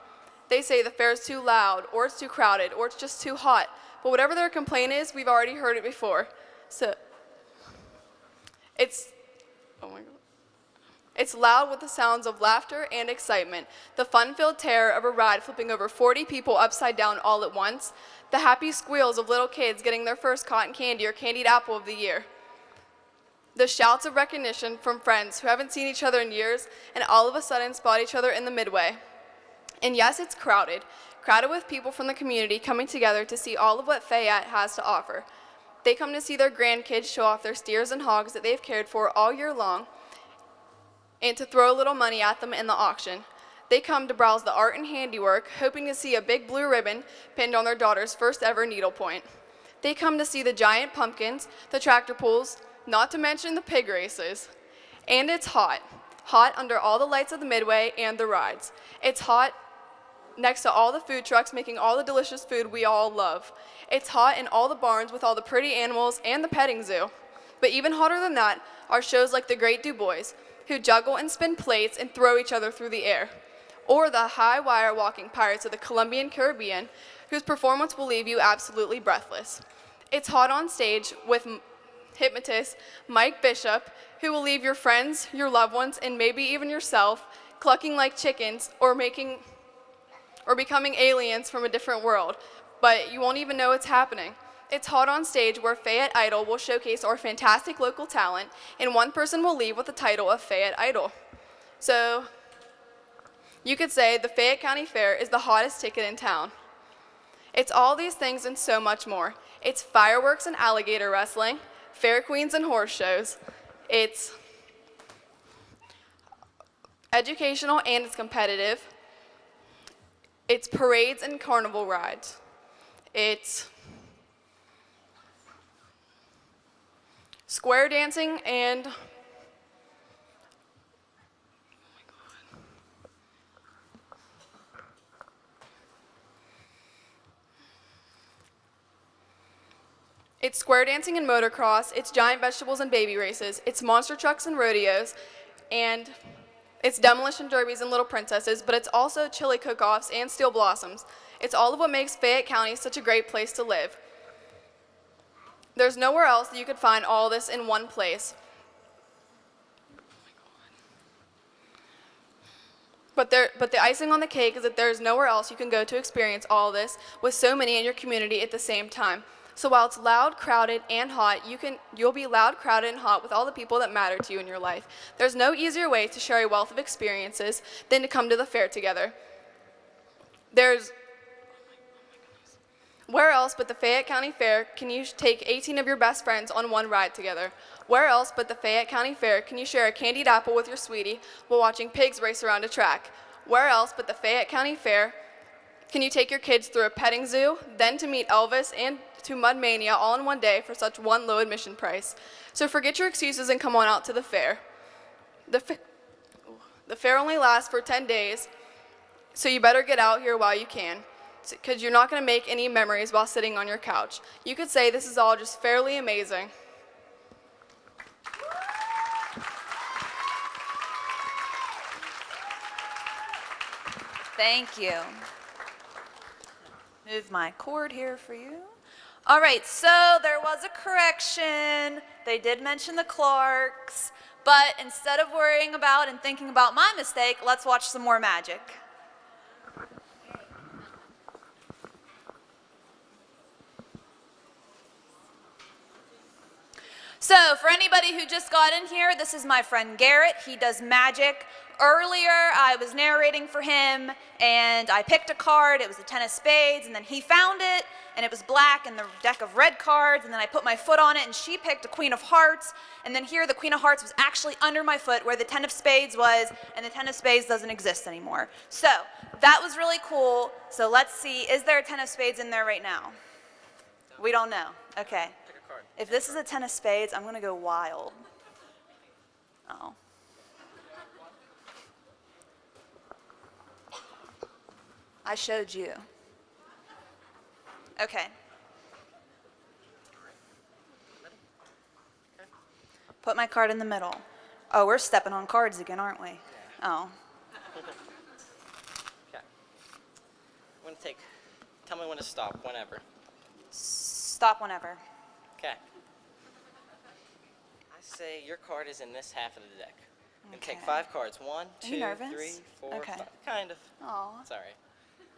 They say the fair's too loud, or it's too crowded, or it's just too hot. But whatever their complaint is, we've already heard it before. So it's loud with the sounds of laughter and excitement, the fun-filled terror of a ride flipping over 40 people upside down all at once, the happy squeals of little kids getting their first cotton candy or candied apple of the year, the shouts of recognition from friends who haven't seen each other in years and all of a sudden spot each other in the midway. And yes, it's crowded with people from the community coming together to see all of what Fayette has to offer. They come to see their grandkids show off their steers and hogs that they've cared for all year long and to throw a little money at them in the auction. They come to browse the art and handiwork, hoping to see a big blue ribbon pinned on their daughter's first ever needlepoint. They come to see the giant pumpkins, the tractor pulls, not to mention the pig races. And it's hot under all the lights of the midway and the rides. It's hot next to all the food trucks making all the delicious food we all love. It's hot in all the barns with all the pretty animals and the petting zoo. But even hotter than that are shows like the Great Du Bois, who juggle and spin plates and throw each other through the air. Or the high wire walking pirates of the Colombian Caribbean, whose performance will leave you absolutely breathless. It's hot on stage with hypnotist Mike Bishop, who will leave your friends, your loved ones, and maybe even yourself clucking like chickens or becoming aliens from a different world, but you won't even know it's happening. It's hot on stage where Fayette Idol will showcase our fantastic local talent, and one person will leave with the title of Fayette Idol. So you could say the Fayette County Fair is the hottest ticket in town. It's all these things and so much more. It's fireworks and alligator wrestling, fair queens and horse shows. It's educational and it's competitive. It's parades and carnival rides. It's square dancing and it's square dancing and motocross, it's giant vegetables and baby races, it's monster trucks and rodeos, and it's demolition derbies and little princesses, but it's also chili cook-offs and steel blossoms. It's all of what makes Fayette County such a great place to live. There's nowhere else that you could find all this in one place. But the icing on the cake is that there's nowhere else you can go to experience all this with so many in your community at the same time. So while it's loud, crowded, and hot, you'll be loud, crowded, and hot with all the people that matter to you in your life. There's no easier way to share a wealth of experiences than to come to the fair together. Where else but the Fayette County Fair can you take 18 of your best friends on one ride together? Where else but the Fayette County Fair can you share a candied apple with your sweetie while watching pigs race around a track? Where else but the Fayette County Fair can you take your kids through a petting zoo, then to meet Elvis and to Mud Mania all in one day for such one low admission price? So forget your excuses and come on out to the fair. The fair only lasts for 10 days, so you better get out here while you can, because you're not going to make any memories while sitting on your couch. You could say this is all just fairly amazing. Thank you. Move my cord here for you. All right, so there was a correction. They did mention the Clarks, but instead of worrying about and thinking about my mistake, let's watch some more magic. So for anybody who just got in here, this is my friend Garrett. He does magic. Earlier, I was narrating for him, and I picked a card. It was the 10 of spades, and then he found it, and it was black and the deck of red cards, and then I put my foot on it, and she picked a queen of hearts, and then here the queen of hearts was actually under my foot where the 10 of spades was, and the 10 of spades doesn't exist anymore. So that was really cool. So let's see, is there a 10 of spades in there right now? We don't know. Okay. If this is a 10 of spades, I'm going to go wild. Oh. I showed you. Okay. Put my card in the middle. Oh, we're stepping on cards again, aren't we? Oh. Okay. I'm going to tell me when to stop, whenever. Stop whenever. Okay. I say your card is in this half of the deck. And take 5 cards. 1, 2, 3, 4, Okay. 5. Kind of. Aw. It's all right.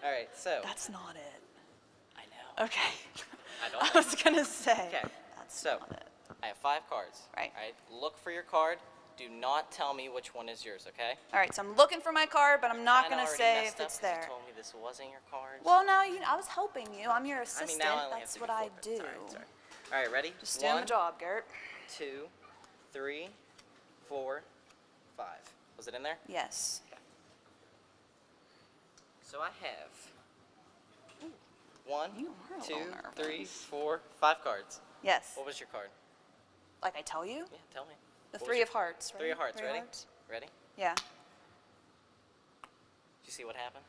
All right, so. That's not it. I know. Okay. I don't I know. was going to say. Okay. That's So, not it. I have 5 cards. Right. All right. Look for your card. Do not tell me which one is yours, okay? All right, so I'm looking for my card, but I'm not Kinda going to already say messed if up it's 'cause you there. told me this wasn't your card. Well, no, I was helping you. I'm your I assistant. mean, now I only That's have what to I be 4 do. cards. All right, sorry. All right, ready? Just doing my 1, job, Garrett. 2, 3, 4, 5. Was it in there? Yes. So I have 1, You are a 2, little 3, nervous. 4, 5 cards. Yes. What was your card? Like I tell you? Yeah, tell me. The What was 3 your- of hearts. 3 of hearts, Three of ready? hearts? Ready? Yeah. Did you see what happened?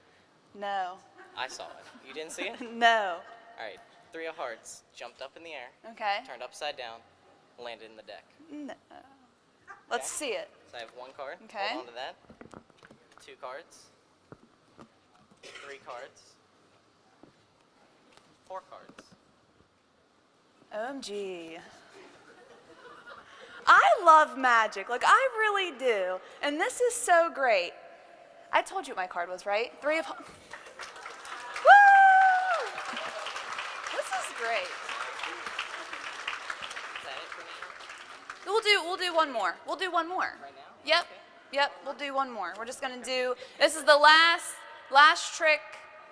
No. I saw it. You didn't see it? No. All right. 3 of hearts jumped up in the air, Okay. turned upside down, landed in the deck. No. Let's Okay. see it. So I have 1 card. Okay. Hold on to that. 2 cards. 3 cards. 4 cards. OMG. I love magic. Like, I really do. And this is so great. I told you what my card was, right? 3 of... Woo! This is great. Is that it for now? We'll do one more. We'll do one more. Right now? Yep. Okay. Yep, we'll do one more. We're just gonna do, this is the last trick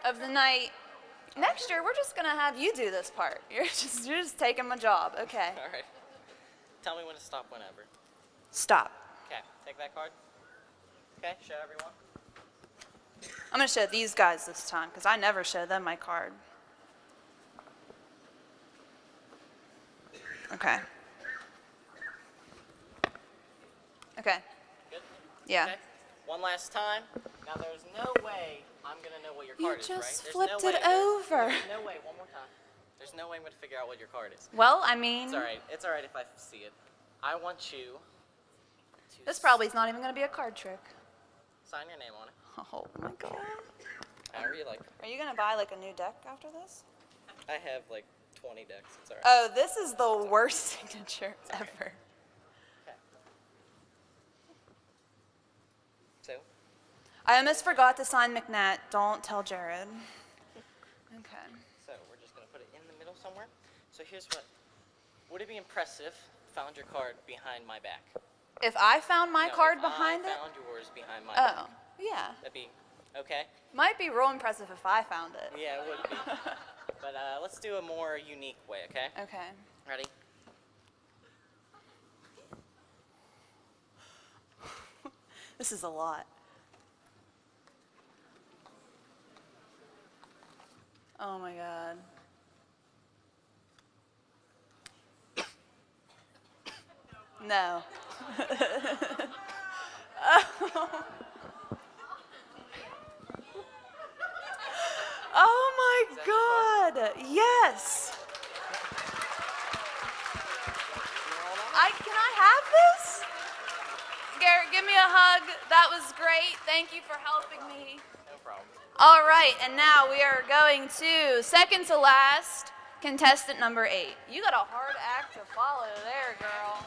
of the night. Next year, we're just gonna have you do this part. You're just taking my job. Okay. All right. Tell me when to stop whenever. Stop. Okay. Take that card. Okay. Show everyone. I'm gonna show these guys this time, because I never show them my card. Okay. Okay. Good? Yeah. Okay. One last time. Now there's no way I'm going to know what your You card is, right? just There's flipped no it way over. There's no way. One more time. There's no way I'm going to figure out what your card is. Well, I mean, It's all right. It's all right if I see it. I want you to this probably is not even gonna be a card trick. sign your name on it. Oh my god. However you like. Are you gonna buy like a new deck after this? I have like 20 decks. It's all right. Oh, this is the worst signature ever. Okay. So, I almost forgot to sign McNatt. Don't tell Jared. Okay. so we're just going to put it in the middle somewhere. So here's what. Would it be impressive if I found your card behind my back? If I found my No, card if behind I it? found yours behind my back. Oh, yeah. That'd be okay? Might be real impressive if I found it. Yeah, it would be. But let's do a more unique way, okay? Okay. Ready? This is a lot. Oh my God. No. Oh my God. Yes. Can I have this? Garrett, give me a hug. That was great. Thank you for helping me. No problem. All right, and now we are going to second to last, contestant number 8. You got a hard act to follow there, girl.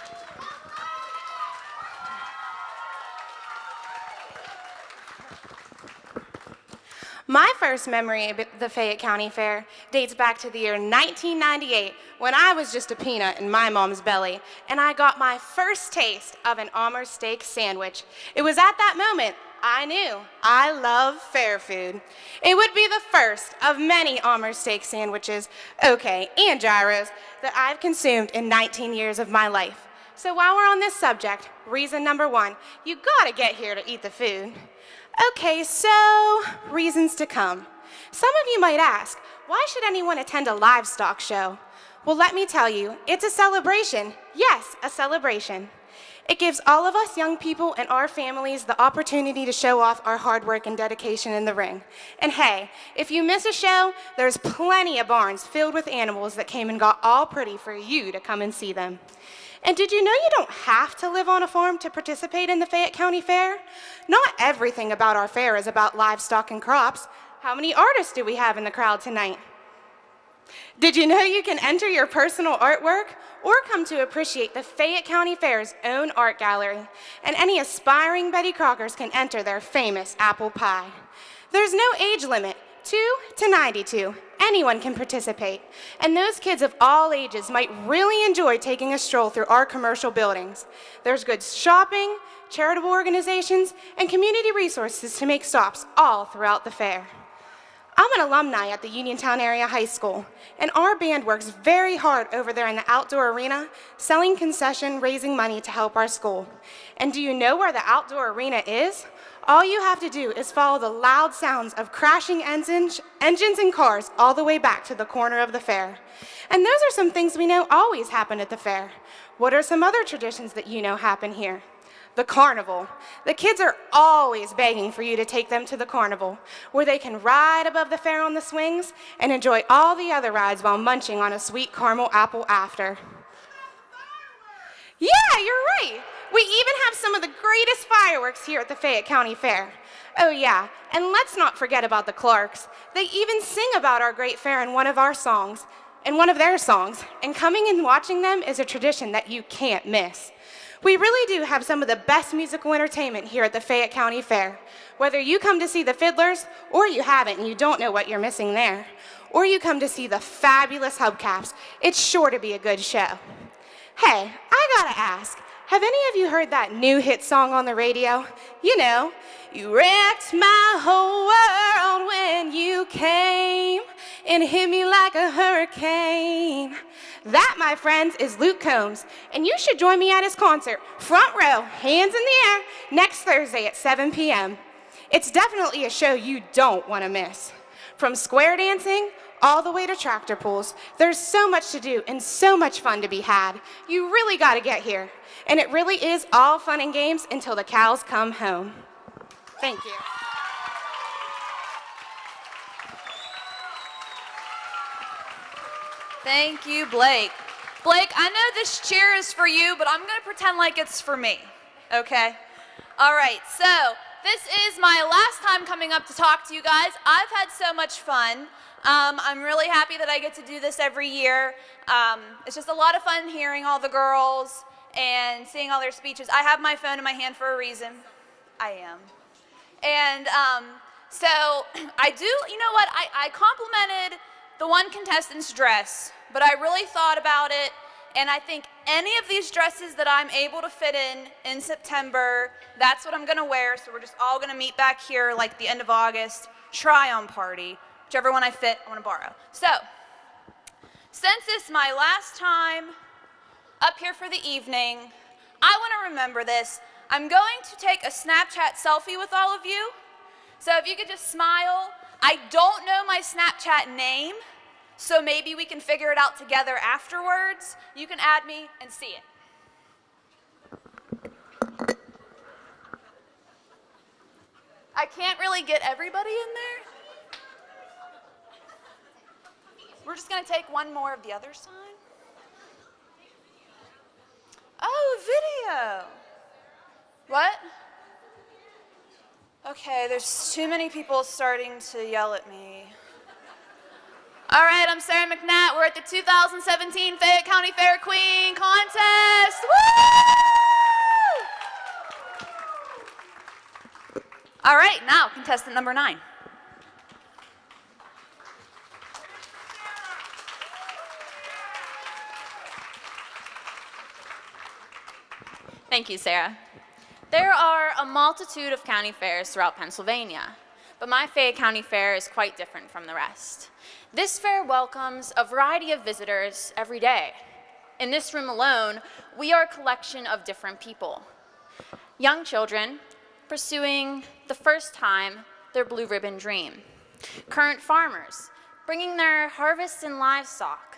My first memory of the Fayette County Fair dates back to the year 1998 when I was just a peanut in my mom's belly and I got my first taste of an Armour steak sandwich. It was at that moment I knew I love fair food. It would be the first of many Armour steak sandwiches, okay, and gyros that I've consumed in 19 years of my life. So while we're on this subject, reason number 1, you gotta get here to eat the food. Okay, so reasons to come. Some of you might ask, why should anyone attend a livestock show? Well, let me tell you, it's a celebration. Yes, a celebration. It gives all of us young people and our families the opportunity to show off our hard work and dedication in the ring. And hey, if you miss a show, there's plenty of barns filled with animals that came and got all pretty for you to come and see them. And did you know you don't have to live on a farm to participate in the Fayette County Fair? Not everything about our fair is about livestock and crops. How many artists do we have in the crowd tonight? Did you know you can enter your personal artwork or come to appreciate the Fayette County Fair's own art gallery? And any aspiring Betty Crockers can enter their famous apple pie. There's no age limit. 2 to 92. Anyone can participate. And those kids of all ages might really enjoy taking a stroll through our commercial buildings. There's good shopping, charitable organizations, and community resources to make stops all throughout the fair. I'm an alumni at the Uniontown Area High School, and our band works very hard over there in the outdoor arena, selling concession, raising money to help our school. And do you know where the outdoor arena is? All you have to do is follow the loud sounds of crashing engines and cars all the way back to the corner of the fair. And those are some things we know always happen at the fair. What are some other traditions that you know happen here? The carnival. The kids are always begging for you to take them to the carnival, where they can ride above the fair on the swings and enjoy all the other rides while munching on a sweet caramel apple after. Yeah, you're right. We even have some of the greatest fireworks here at the Fayette County Fair. Oh yeah, and let's not forget about the Clarks. They even sing about our great fair in one of their songs, and coming and watching them is a tradition that you can't miss. We really do have some of the best musical entertainment here at the Fayette County Fair. Whether you come to see the fiddlers, or you haven't and you don't know what you're missing there, or you come to see the fabulous hubcaps, it's sure to be a good show. Hey, I gotta ask, have any of you heard that new hit song on the radio? You know, you wrecked my whole world when you came and hit me like a hurricane. That, my friends, is Luke Combs, and you should join me at his concert, front row, hands in the air, next Thursday at 7 p.m. It's definitely a show you don't want to miss. From square dancing all the way to tractor pulls, there's so much to do and so much fun to be had. You really got to get here. And it really is all fun and games until the cows come home. Thank you. Thank you, Blake. Blake, I know this cheer is for you, but I'm going to pretend like it's for me, okay? All right, so this is my last time coming up to talk to you guys. I've had so much fun. I'm really happy that I get to do this every year. It's just a lot of fun hearing all the girls and seeing all their speeches. I have my phone in my hand for a reason. I am. And so I do, you know what, I complimented the one contestant's dress, but I really thought about it, and I think any of these dresses that I'm able to fit in September, that's what I'm gonna wear, so we're just all gonna meet back here like the end of August, try-on party, whichever one I fit, I wanna borrow. So, since it's my last time up here for the evening, I wanna remember this. I'm going to take a Snapchat selfie with all of you, so if you could just smile. I don't know my Snapchat name, so maybe we can figure it out together afterwards. You can add me and see it. I can't really get everybody in there. We're just gonna take one more of the other side. Oh, video. What? Okay, there's too many people starting to yell at me. All right, I'm Sarah McNatt. We're at the 2017 Fayette County Fair Queen Contest. Woo! All right, now contestant number 9. Thank you, Sarah. There are a multitude of county fairs throughout Pennsylvania, but my Fayette County Fair is quite different from the rest. This fair welcomes a variety of visitors every day. In this room alone, we are a collection of different people. Young children pursuing the first time their blue ribbon dream. Current farmers bringing their harvest and livestock.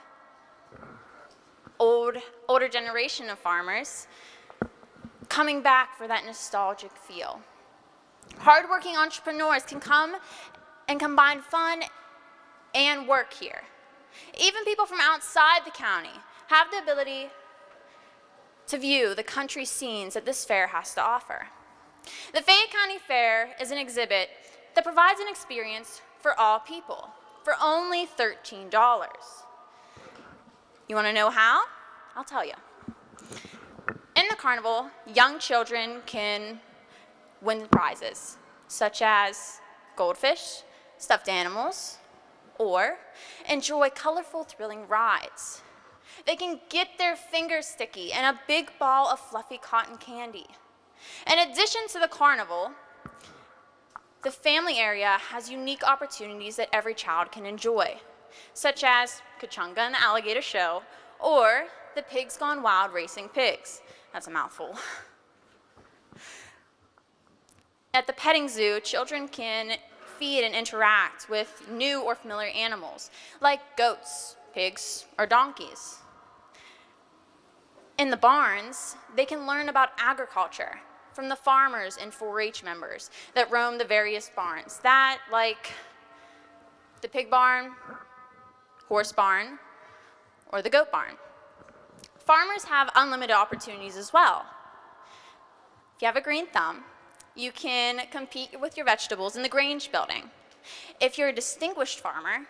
Older generation of farmers coming back for that nostalgic feel. Hardworking entrepreneurs can come and combine fun and work here. Even people from outside the county have the ability to view the country scenes that this fair has to offer. The Fayette County Fair is an exhibit that provides an experience for all people for only $13. You want to know how? I'll tell you. In the carnival, young children can win prizes, such as goldfish, stuffed animals, or enjoy colorful, thrilling rides. They can get their fingers sticky and a big ball of fluffy cotton candy. In addition to the carnival, the family area has unique opportunities that every child can enjoy, such as Kachunga and the Alligator Show, or the Pigs Gone Wild Racing Pigs. That's a mouthful. At the petting zoo, children can feed and interact with new or familiar animals, like goats, pigs, or donkeys. In the barns, they can learn about agriculture from the farmers and 4-H members that roam the various barns. That, like the pig barn, horse barn, or the goat barn. Farmers have unlimited opportunities as well. If you have a green thumb, you can compete with your vegetables in the Grange building. If you're a distinguished farmer,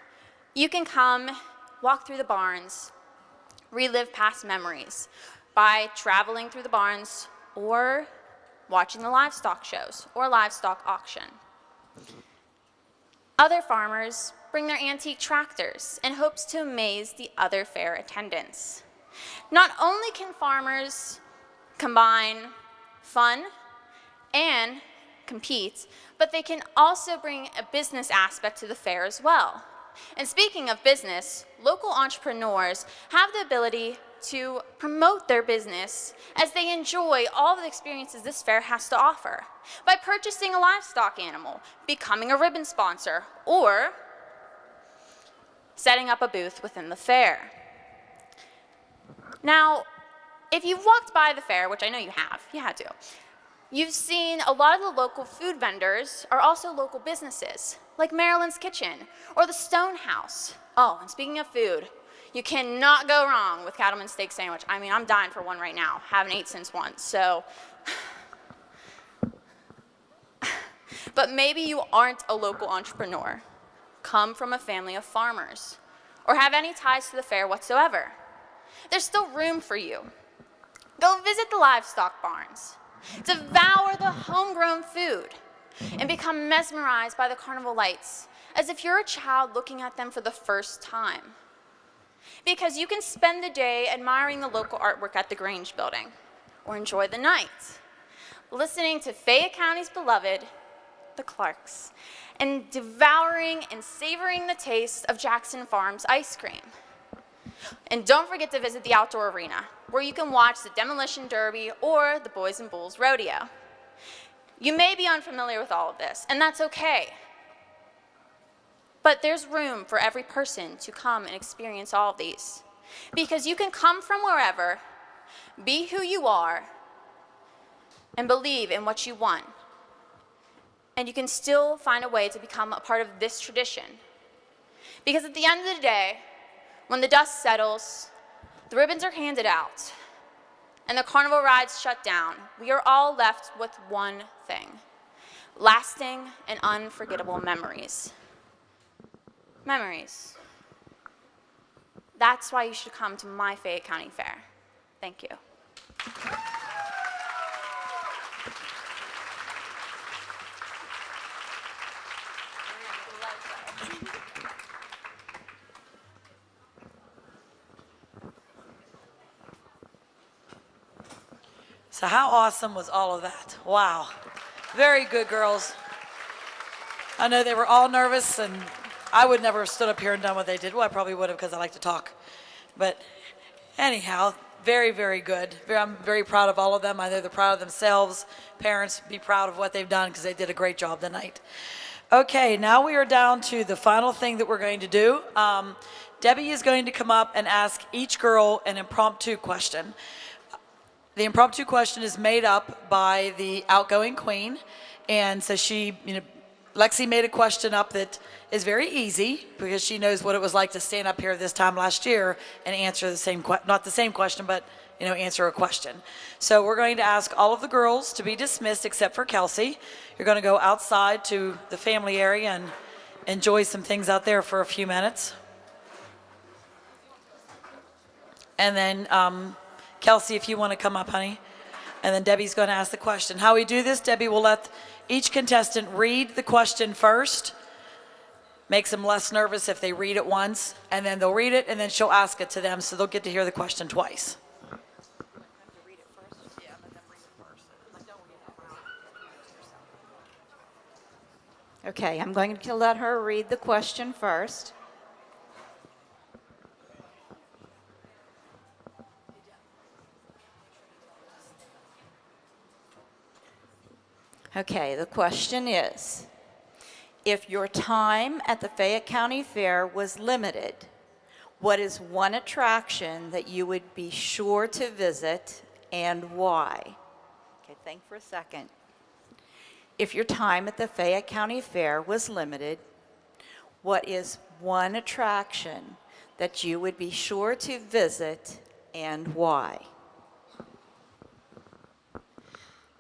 you can come walk through the barns, relive past memories by traveling through the barns or watching the livestock shows or livestock auction. Other farmers bring their antique tractors in hopes to amaze the other fair attendants. Not only can farmers combine fun and compete, but they can also bring a business aspect to the fair as well. And speaking of business, local entrepreneurs have the ability to promote their business as they enjoy all the experiences this fair has to offer by purchasing a livestock animal, becoming a ribbon sponsor, or setting up a booth within the fair. Now, if you've walked by the fair, which I know you have, you had to, you've seen a lot of the local food vendors are also local businesses, like Maryland's Kitchen or the Stone House. Oh, and speaking of food, you cannot go wrong with Cattleman's Steak Sandwich. I mean, I'm dying for one right now. Haven't ate since once, so. But maybe you aren't a local entrepreneur, come from a family of farmers, or have any ties to the fair whatsoever. There's still room for you. Go visit the livestock barns. Devour the homegrown food. and become mesmerized by the carnival lights, as if you're a child looking at them for the first time. Because you can spend the day admiring the local artwork at the Grange building, or enjoy the night, listening to Fayette County's beloved, the Clarks, and devouring and savoring the taste of Jackson Farms ice cream. And don't forget to visit the outdoor arena, where you can watch the Demolition Derby or the Boys and Bulls Rodeo. You may be unfamiliar with all of this, and that's okay. But there's room for every person to come and experience all of these. Because you can come from wherever, be who you are, and believe in what you want. And you can still find a way to become a part of this tradition. Because at the end of the day, when the dust settles, the ribbons are handed out, and the carnival rides shut down, we are all left with one thing: lasting and unforgettable memories. Memories. That's why you should come to my Fayette County Fair. Thank you. So how awesome was all of that? Wow. Very good, girls. I know they were all nervous, and I would never have stood up here and done what they did. Well, I probably would have, because I like to talk. But anyhow, very, very good. I'm very proud of all of them. I know they're proud of themselves. Parents, be proud of what they've done, because they did a great job tonight. Okay, now we are down to the final thing that we're going to do. Debbie is going to come up and ask each girl an impromptu question. The impromptu question is made up by the outgoing queen, and so Lexi made a question up that is very easy, because she knows what it was like to stand up here this time last year and answer the same, not the same question, but answer a question. So we're going to ask all of the girls to be dismissed except for Kelsey. You're going to go outside to the family area and enjoy some things out there for a few minutes. And then Kelsey, if you want to come up, honey. And then Debbie's going to ask the question. How we do this, Debbie will let each contestant read the question first. Makes them less nervous if they read it once, and then they'll read it, and then she'll ask it to them, so they'll get to hear the question twice. Okay, I'm going to let her read the question first. Okay, the question is, if your time at the Fayette County Fair was limited, what is one attraction that you would be sure to visit and why? Okay, think for a second. If your time at the Fayette County Fair was limited, what is one attraction that you would be sure to visit and why?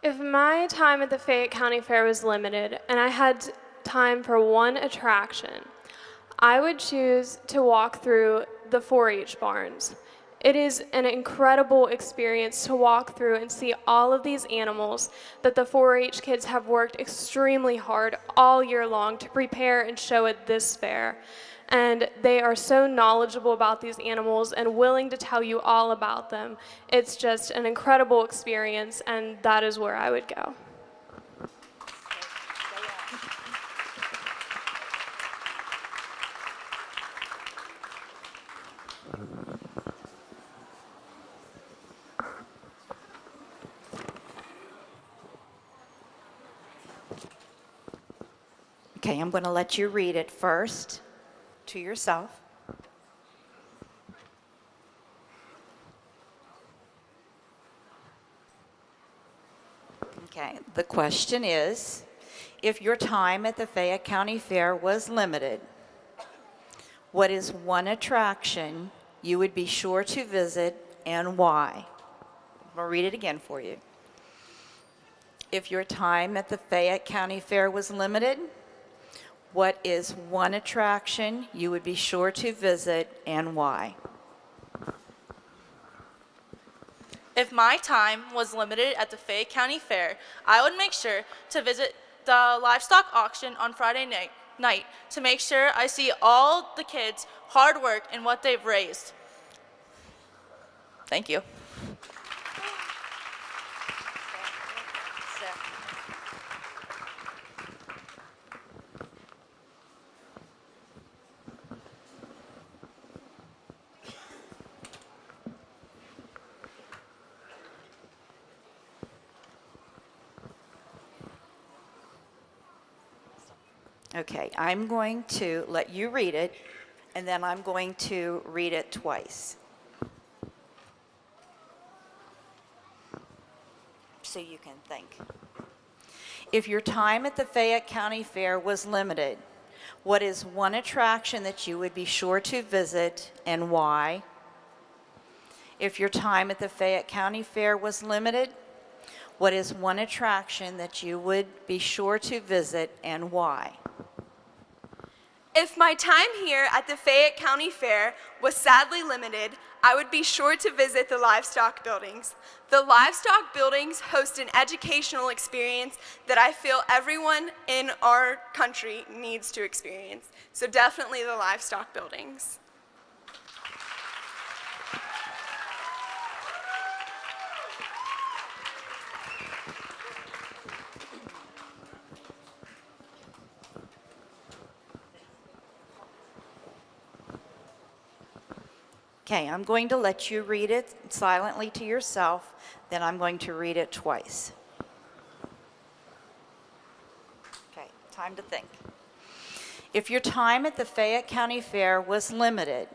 If my time at the Fayette County Fair was limited and I had time for one attraction, I would choose to walk through the 4-H barns. It is an incredible experience to walk through and see all of these animals that the 4-H kids have worked extremely hard all year long to prepare and show at this fair. And they are so knowledgeable about these animals and willing to tell you all about them. It's just an incredible experience, and that is where I would go. Okay, I'm going to let you read it first to yourself. Okay, the question is, if your time at the Fayette County Fair was limited, what is one attraction you would be sure to visit and why? I'll read it again for you. If your time at the Fayette County Fair was limited, what is one attraction you would be sure to visit and why? If my time was limited at the Fayette County Fair, I would make sure to visit the livestock auction on Friday night to make sure I see all the kids' hard work and what they've raised. Thank you. Okay, I'm going to let you read it, and then I'm going to read it twice. So you can think. If your time at the Fayette County Fair was limited, what is one attraction that you would be sure to visit and why? If your time at the Fayette County Fair was limited, what is one attraction that you would be sure to visit and why? If my time here at the Fayette County Fair was sadly limited, I would be sure to visit the livestock buildings. The livestock buildings host an educational experience that I feel everyone in our country needs to experience. So definitely the livestock buildings. Okay, I'm going to let you read it silently to yourself, then I'm going to read it twice. Okay, time to think. If your time at the Fayette County Fair was limited,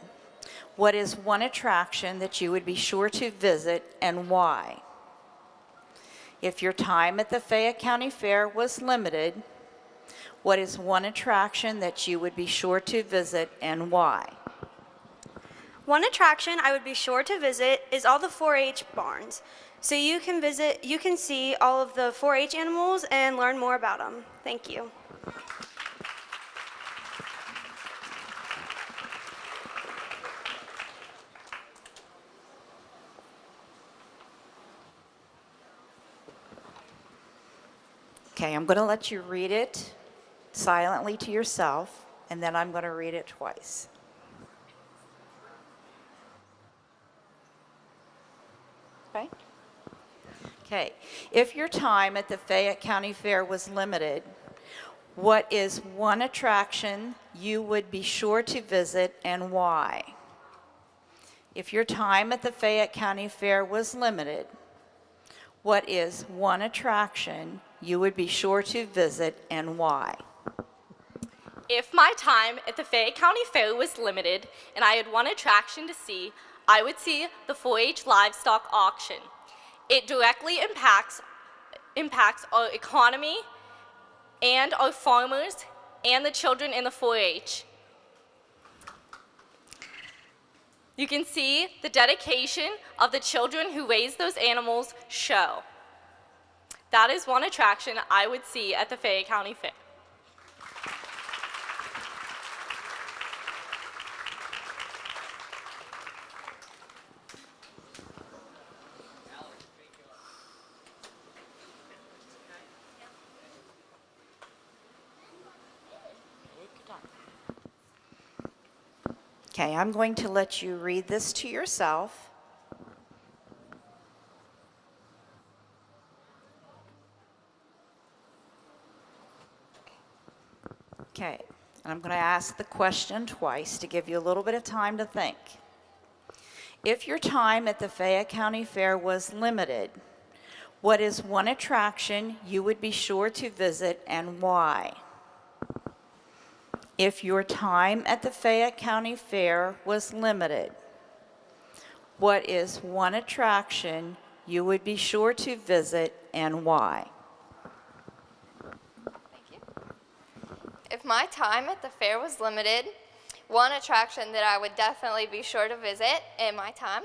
what is one attraction that you would be sure to visit and why? If your time at the Fayette County Fair was limited, what is one attraction that you would be sure to visit and why? One attraction I would be sure to visit is all the 4-H barns. So you can see all of the 4-H animals and learn more about them. Thank you. Okay, I'm going to let you read it silently to yourself, and then I'm going to read it twice. Okay? Okay. If your time at the Fayette County Fair was limited, what is one attraction you would be sure to visit and why? If your time at the Fayette County Fair was limited, what is one attraction you would be sure to visit and why? If my time at the Fayette County Fair was limited and I had one attraction to see, I would see the 4-H livestock auction. It directly impacts our economy and our farmers and the children in the 4-H. You can see the dedication of the children who raise those animals show. That is one attraction I would see at the Fayette County Fair. Okay, I'm going to let you read this to yourself. Okay, and I'm going to ask the question twice to give you a little bit of time to think. If your time at the Fayette County Fair was limited, what is one attraction you would be sure to visit and why? If your time at the Fayette County Fair was limited, what is one attraction you would be sure to visit and why? Thank you. If my time at the fair was limited, one attraction that I would definitely be sure to visit in my time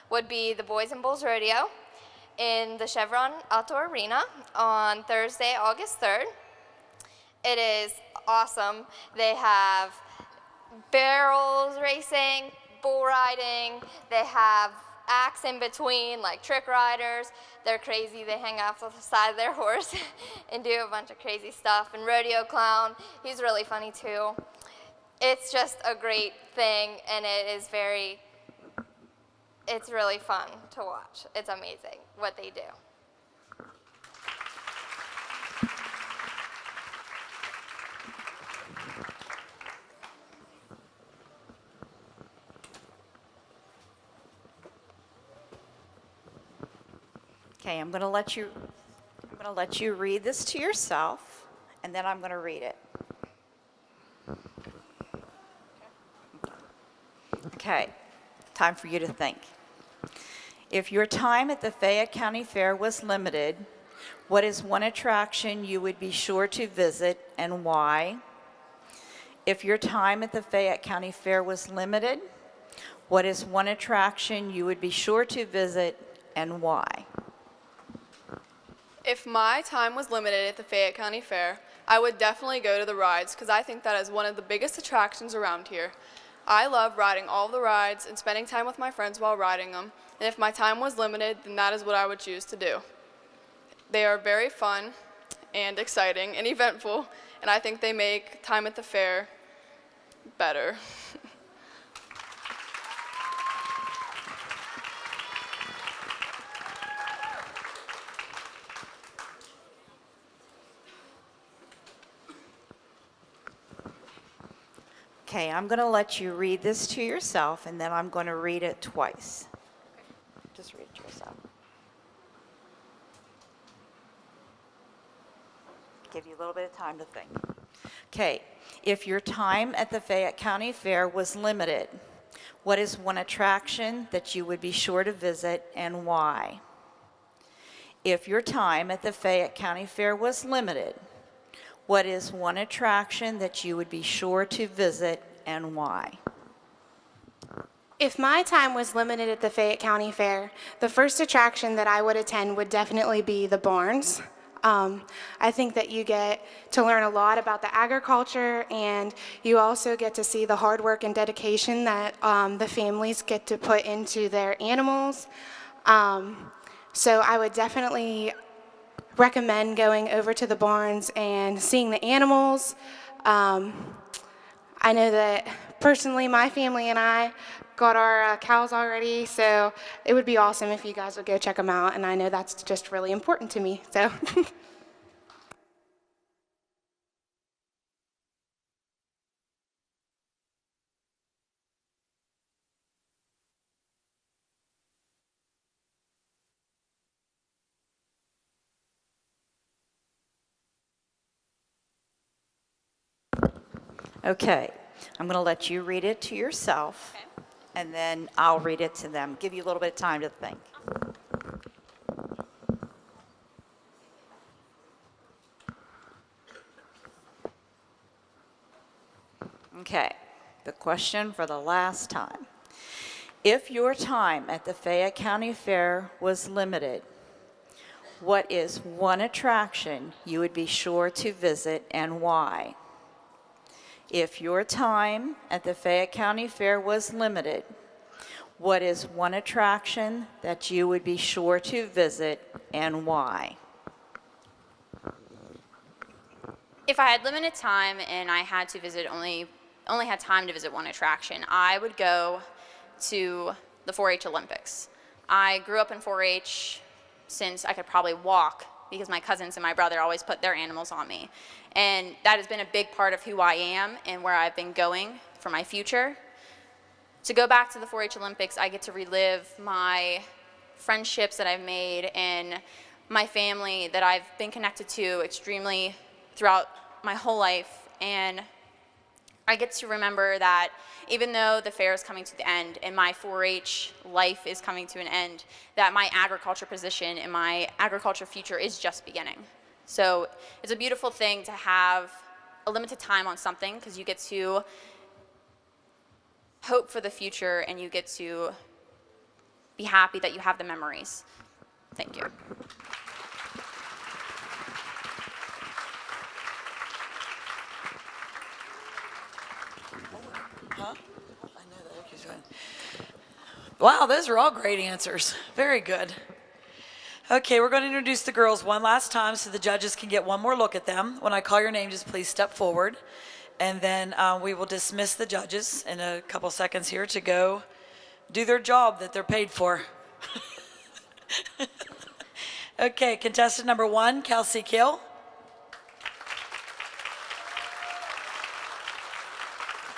would be the Boys and Bulls Rodeo in the Chevron Outdoor Arena on Thursday, August 3rd. It is awesome. They have barrels racing, bull riding, they have acts in between, like trick riders. They're crazy. They hang off the side of their horse and do a bunch of crazy stuff. And rodeo clown, he's really funny too. It's just a great thing, and it's really fun to watch. It's amazing what they do. Okay, I'm going to let you read this to yourself, and then I'm going to read it. Okay, time for you to think. If your time at the Fayette County Fair was limited, what is one attraction you would be sure to visit and why? If your time at the Fayette County Fair was limited, what is one attraction you would be sure to visit and why? If my time was limited at the Fayette County Fair, I would definitely go to the rides because I think that is one of the biggest attractions around here. I love riding all the rides and spending time with my friends while riding them, and if my time was limited, then that is what I would choose to do. They are very fun and exciting and eventful, and I think they make time at the fair better. Okay, I'm going to let you read this to yourself, and then I'm going to read it twice. Just read it to yourself. Give you a little bit of time to think. Okay, if your time at the Fayette County Fair was limited, what is one attraction that you would be sure to visit and why? If your time at the Fayette County Fair was limited, what is one attraction that you would be sure to visit and why? If my time was limited at the Fayette County Fair, the first attraction that I would attend would definitely be the barns. I think that you get to learn a lot about the agriculture, and you also get to see the hard work and dedication that the families get to put into their animals. So I would definitely recommend going over to the barns and seeing the animals. I know that personally my family and I got our cows already, so it would be awesome if you guys would go check them out, and I know that's just really important to me. So. Okay, I'm going to let you read it to yourself, and then I'll read it to them. Give you a little bit of time to think. Okay, the question for the last time. If your time at the Fayette County Fair was limited, what is one attraction you would be sure to visit and why? If your time at the Fayette County Fair was limited, what is one attraction that you would be sure to visit and why? If I had limited time and I had to visit only had time to visit one attraction, I would go to the 4-H Olympics. I grew up in 4-H since I could probably walk because my cousins and my brother always put their animals on me. And that has been a big part of who I am and where I've been going for my future. To go back to the 4-H Olympics, I get to relive my friendships that I've made and my family that I've been connected to extremely throughout my whole life. And I get to remember that even though the fair is coming to the end and my 4-H life is coming to an end, that my agriculture position and my agriculture future is just beginning. So it's a beautiful thing to have a limited time on something because you get to hope for the future and you get to be happy that you have the memories. Thank you. Huh? I know that. Okay, fine. Wow, those are all great answers. Very good. Okay, we're going to introduce the girls one last time so the judges can get one more look at them. When I call your name, just please step forward. And then we will dismiss the judges in a couple seconds here to go do their job that they're paid for. Okay, contestant number 1, Kelsey Kill.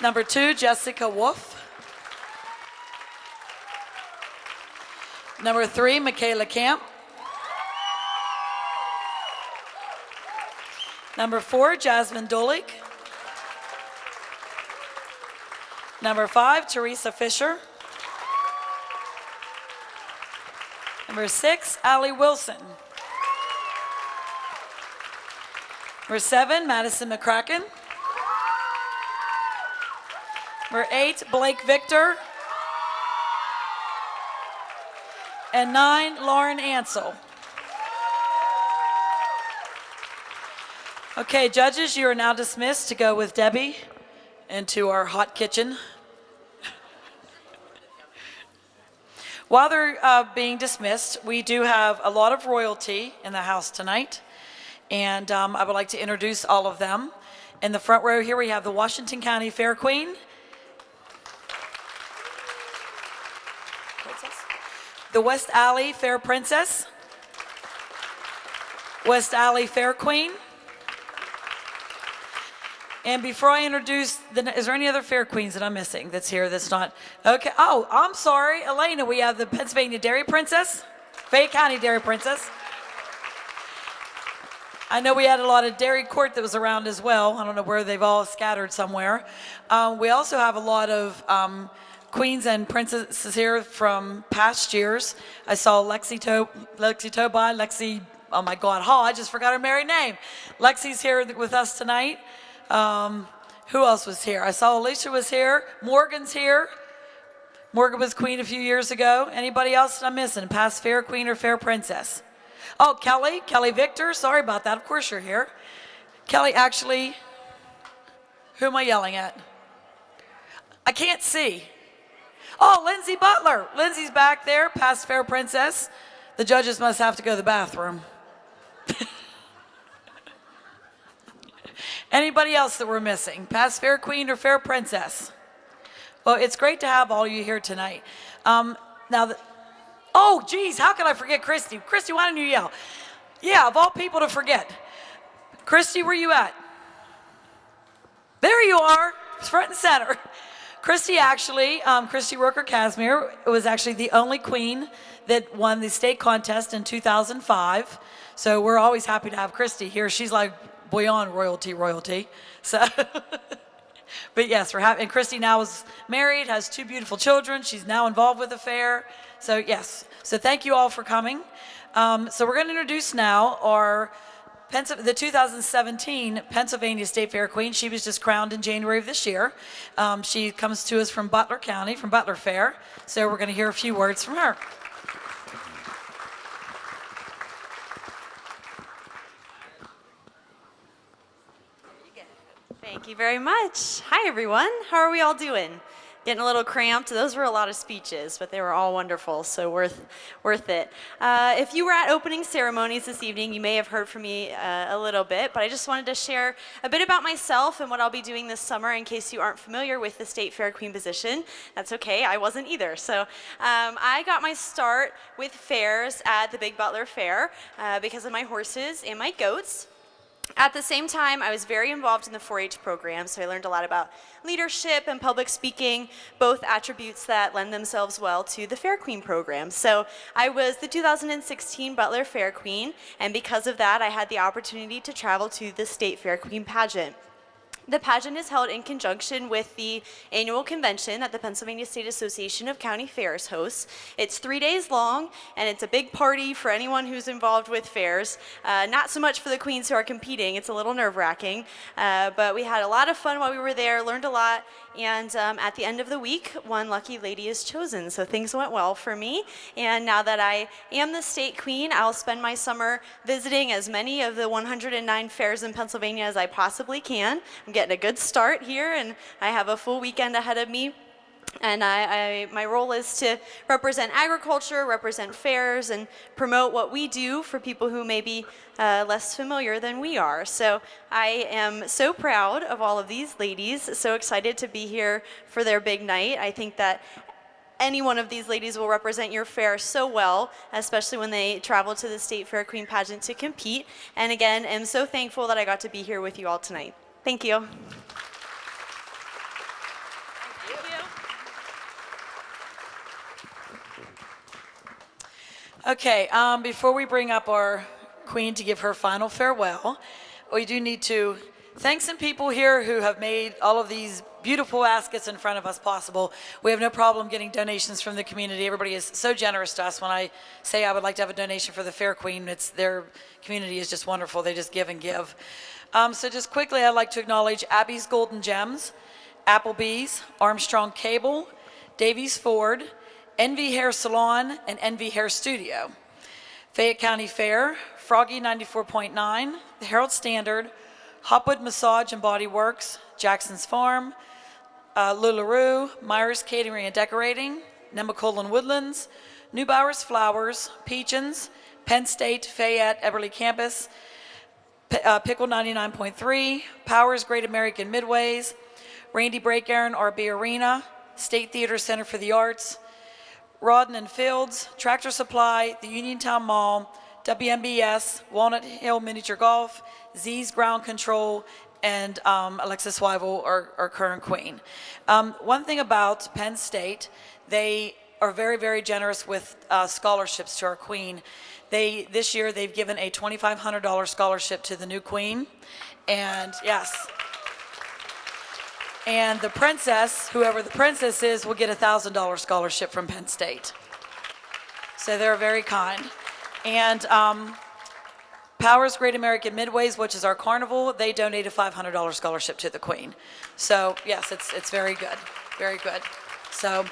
Number 2, Jessica Wolf. Number 3, Michaela Camp. Number 4, Jasmine Dolig. Number 5, Teresa Fisher. Number 6, Allie Wilson. Number 7, Madison McCracken. Number 8, Blake Victor. And 9, Lauren Ansel. Okay, judges, you are now dismissed to go with Debbie into our hot kitchen. While they're being dismissed, we do have a lot of royalty in the house tonight, and I would like to introduce all of them. In the front row here, we have the Washington County Fair Queen, the West Alley Fair Princess, West Alley Fair Queen. And before I introduce, is there any other Fair Queens that I'm missing that's here that's not? Okay, oh, I'm sorry, Elena, we have the Pennsylvania Dairy Princess, Fayette County Dairy Princess. I know we had a lot of Dairy Court that was around as well. I don't know where they've all scattered somewhere. We also have a lot of queens and princesses here from past years. I saw Lexi Tobai, oh my God, I just forgot her married name. Lexi's here with us tonight. Who else was here? I saw Alicia was here. Morgan's here. Morgan was queen a few years ago. Anybody else I'm missing? Past Fair Queen or Fair Princess? Oh, Kelly Victor. Sorry about that. Of course you're here. Kelly, actually, who am I yelling at? I can't see. Oh, Lindsay Butler. Lindsay's back there, past Fair Princess. The judges must have to go to the bathroom. Anybody else that we're missing? Past Fair Queen or Fair Princess? Well, it's great to have all of you here tonight. Oh, geez, how can I forget Christy? Christy, why don't you yell? Yeah, of all people to forget. Christy, where you at? There you are, front and center. Christy actually, Christy Roker-Casimir was actually the only queen that won the state contest in 2005. So we're always happy to have Christy here. She's like beyond royalty. So, but yes, we're happy. And Christy now is married, has 2 beautiful children. She's now involved with the fair. So yes, so thank you all for coming. So we're going to introduce now our the 2017 Pennsylvania State Fair Queen. She was just crowned in January of this year. She comes to us from Butler County, from Butler Fair. So we're going to hear a few words from her. Thank you very much. Hi, everyone. How are we all doing? Getting a little cramped. Those were a lot of speeches, but they were all wonderful, so worth it. If you were at opening ceremonies this evening, you may have heard from me a little bit, but I just wanted to share a bit about myself and what I'll be doing this summer in case you aren't familiar with the State Fair Queen position. That's okay, I wasn't either. So I got my start with fairs at the Big Butler Fair because of my horses and my goats. At the same time, I was very involved in the 4-H program, so I learned a lot about leadership and public speaking, both attributes that lend themselves well to the Fair Queen program. So I was the 2016 Butler Fair Queen, and because of that, I had the opportunity to travel to the State Fair Queen pageant. The pageant is held in conjunction with the annual convention that the Pennsylvania State Association of County Fairs hosts. It's 3 days long, and it's a big party for anyone who's involved with fairs. Not so much for the queens who are competing. It's a little nerve-wracking, but we had a lot of fun while we were there, learned a lot, and at the end of the week, one lucky lady is chosen. So things went well for me, and now that I am the state queen, I'll spend my summer visiting as many of the 109 fairs in Pennsylvania as I possibly can. I'm getting a good start here, and I have a full weekend ahead of me. And my role is to represent agriculture, represent fairs, and promote what we do for people who may be less familiar than we are. So I am so proud of all of these ladies, so excited to be here for their big night. I think that any one of these ladies will represent your fair so well, especially when they travel to the State Fair Queen pageant to compete. And again, I'm so thankful that I got to be here with you all tonight. Thank you. Okay, before we bring up our queen to give her final farewell, we do need to thank some people here who have made all of these beautiful baskets in front of us possible. We have no problem getting donations from the community. Everybody is so generous to us. When I say I would like to have a donation for the Fair Queen, their community is just wonderful. They just give and give. So just quickly, I'd like to acknowledge Abby's Golden Gems, Applebee's, Armstrong Cable, Davies Ford, Envy Hair Salon, and Envy Hair Studio. Fayette County Fair, Froggy 94.9, the Herald Standard, Hopwood Massage and Body Works, Jackson's Farm, LuLaRue, Myers Catering and Decorating, Nemacolin Woodlands, Neubauer's Flowers, Peachins, Penn State, Fayette, Eberly Campus, Pickle 99.3, Powers Great American Midways, Randy Breakiron, RB Arena, State Theater Center for the Arts, Rodden and Fields, Tractor Supply, the Uniontown Mall, WMBS, Walnut Hill Miniature Golf, Z's Ground Control, and Alexis Wyville, our current queen. One thing about Penn State, they are very, very generous with scholarships to our queen. This year, they've given a $2,500 scholarship to the new queen, and yes. And the princess, whoever the princess is, will get a $1,000 scholarship from Penn State. So they're very kind. And Powers Great American Midways, which is our carnival, they donate a $500 scholarship to the queen. So yes, it's very good, very good. So,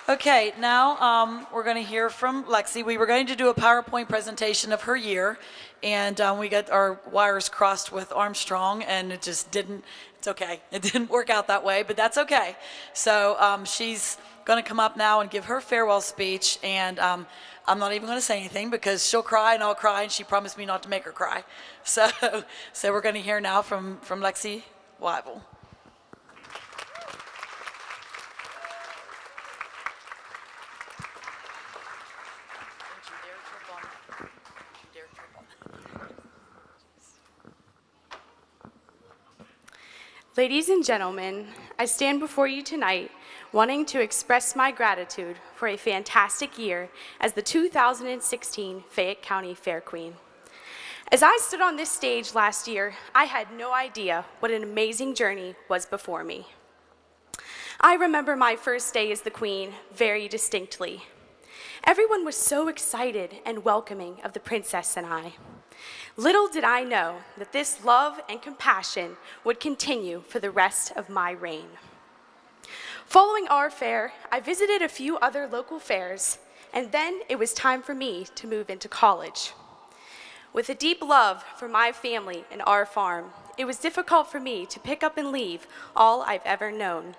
okay, now we're going to hear from Lexi. We were going to do a PowerPoint presentation of her year, and we got our wires crossed with Armstrong, and it just didn't. It's okay. It didn't work out that way, but that's okay. So she's going to come up now and give her farewell speech, and I'm not even going to say anything because she'll cry and I'll cry, and she promised me not to make her cry. So we're going to hear now from Lexi Wyville. Ladies and gentlemen, I stand before you tonight wanting to express my gratitude for a fantastic year as the 2016 Fayette County Fair Queen. As I stood on this stage last year, I had no idea what an amazing journey was before me. I remember my first day as the queen very distinctly. Everyone was so excited and welcoming of the princess and I. Little did I know that this love and compassion would continue for the rest of my reign. Following our fair, I visited a few other local fairs, and then it was time for me to move into college. With a deep love for my family and our farm, it was difficult for me to pick up and leave all I've ever known.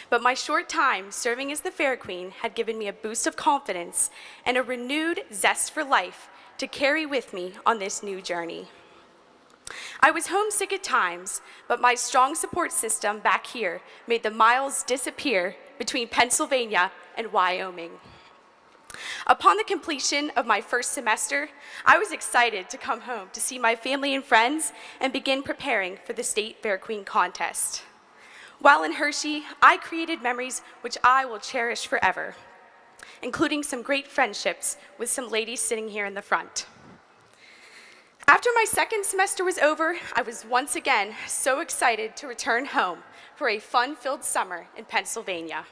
But my short time serving as the Fair Queen had given me a boost of confidence and a renewed zest for life to carry with me on this new journey. I was homesick at times, but my strong support system back here made the miles disappear between Pennsylvania and Wyoming. Upon the completion of my first semester, I was excited to come home to see my family and friends and begin preparing for the State Fair Queen contest. While in Hershey, I created memories which I will cherish forever, including some great friendships with some ladies sitting here in the front. After my second semester was over, I was once again so excited to return home for a fun-filled summer in Pennsylvania.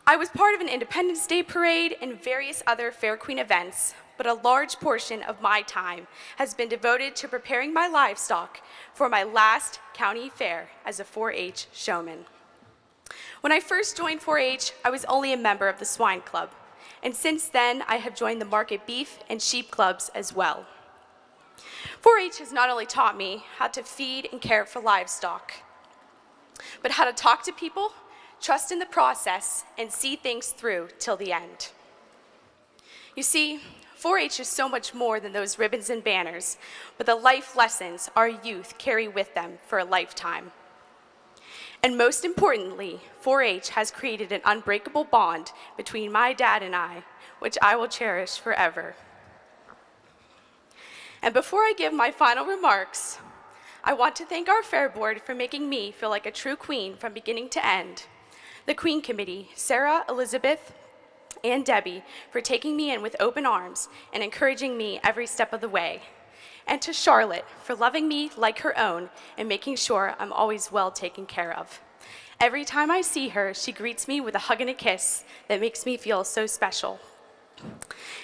I was part of an Independence Day parade and various other Fair Queen events, but a large portion of my time has been devoted to preparing my livestock for my last county fair as a 4-H showman. When I first joined 4-H, I was only a member of the Swine Club, and since then I have joined the market beef and sheep clubs as well. 4-H has not only taught me how to feed and care for livestock, but how to talk to people, trust in the process, and see things through till the end. You see, 4-H is so much more than those ribbons and banners, but the life lessons our youth carry with them for a lifetime. And most importantly, 4-H has created an unbreakable bond between my dad and I, which I will cherish forever. And before I give my final remarks, I want to thank our Fair Board for making me feel like a true queen from beginning to end, the Queen Committee, Sarah, Elizabeth, and Debbie, for taking me in with open arms and encouraging me every step of the way, and to Charlotte for loving me like her own and making sure I'm always well taken care of. Every time I see her, she greets me with a hug and a kiss that makes me feel so special.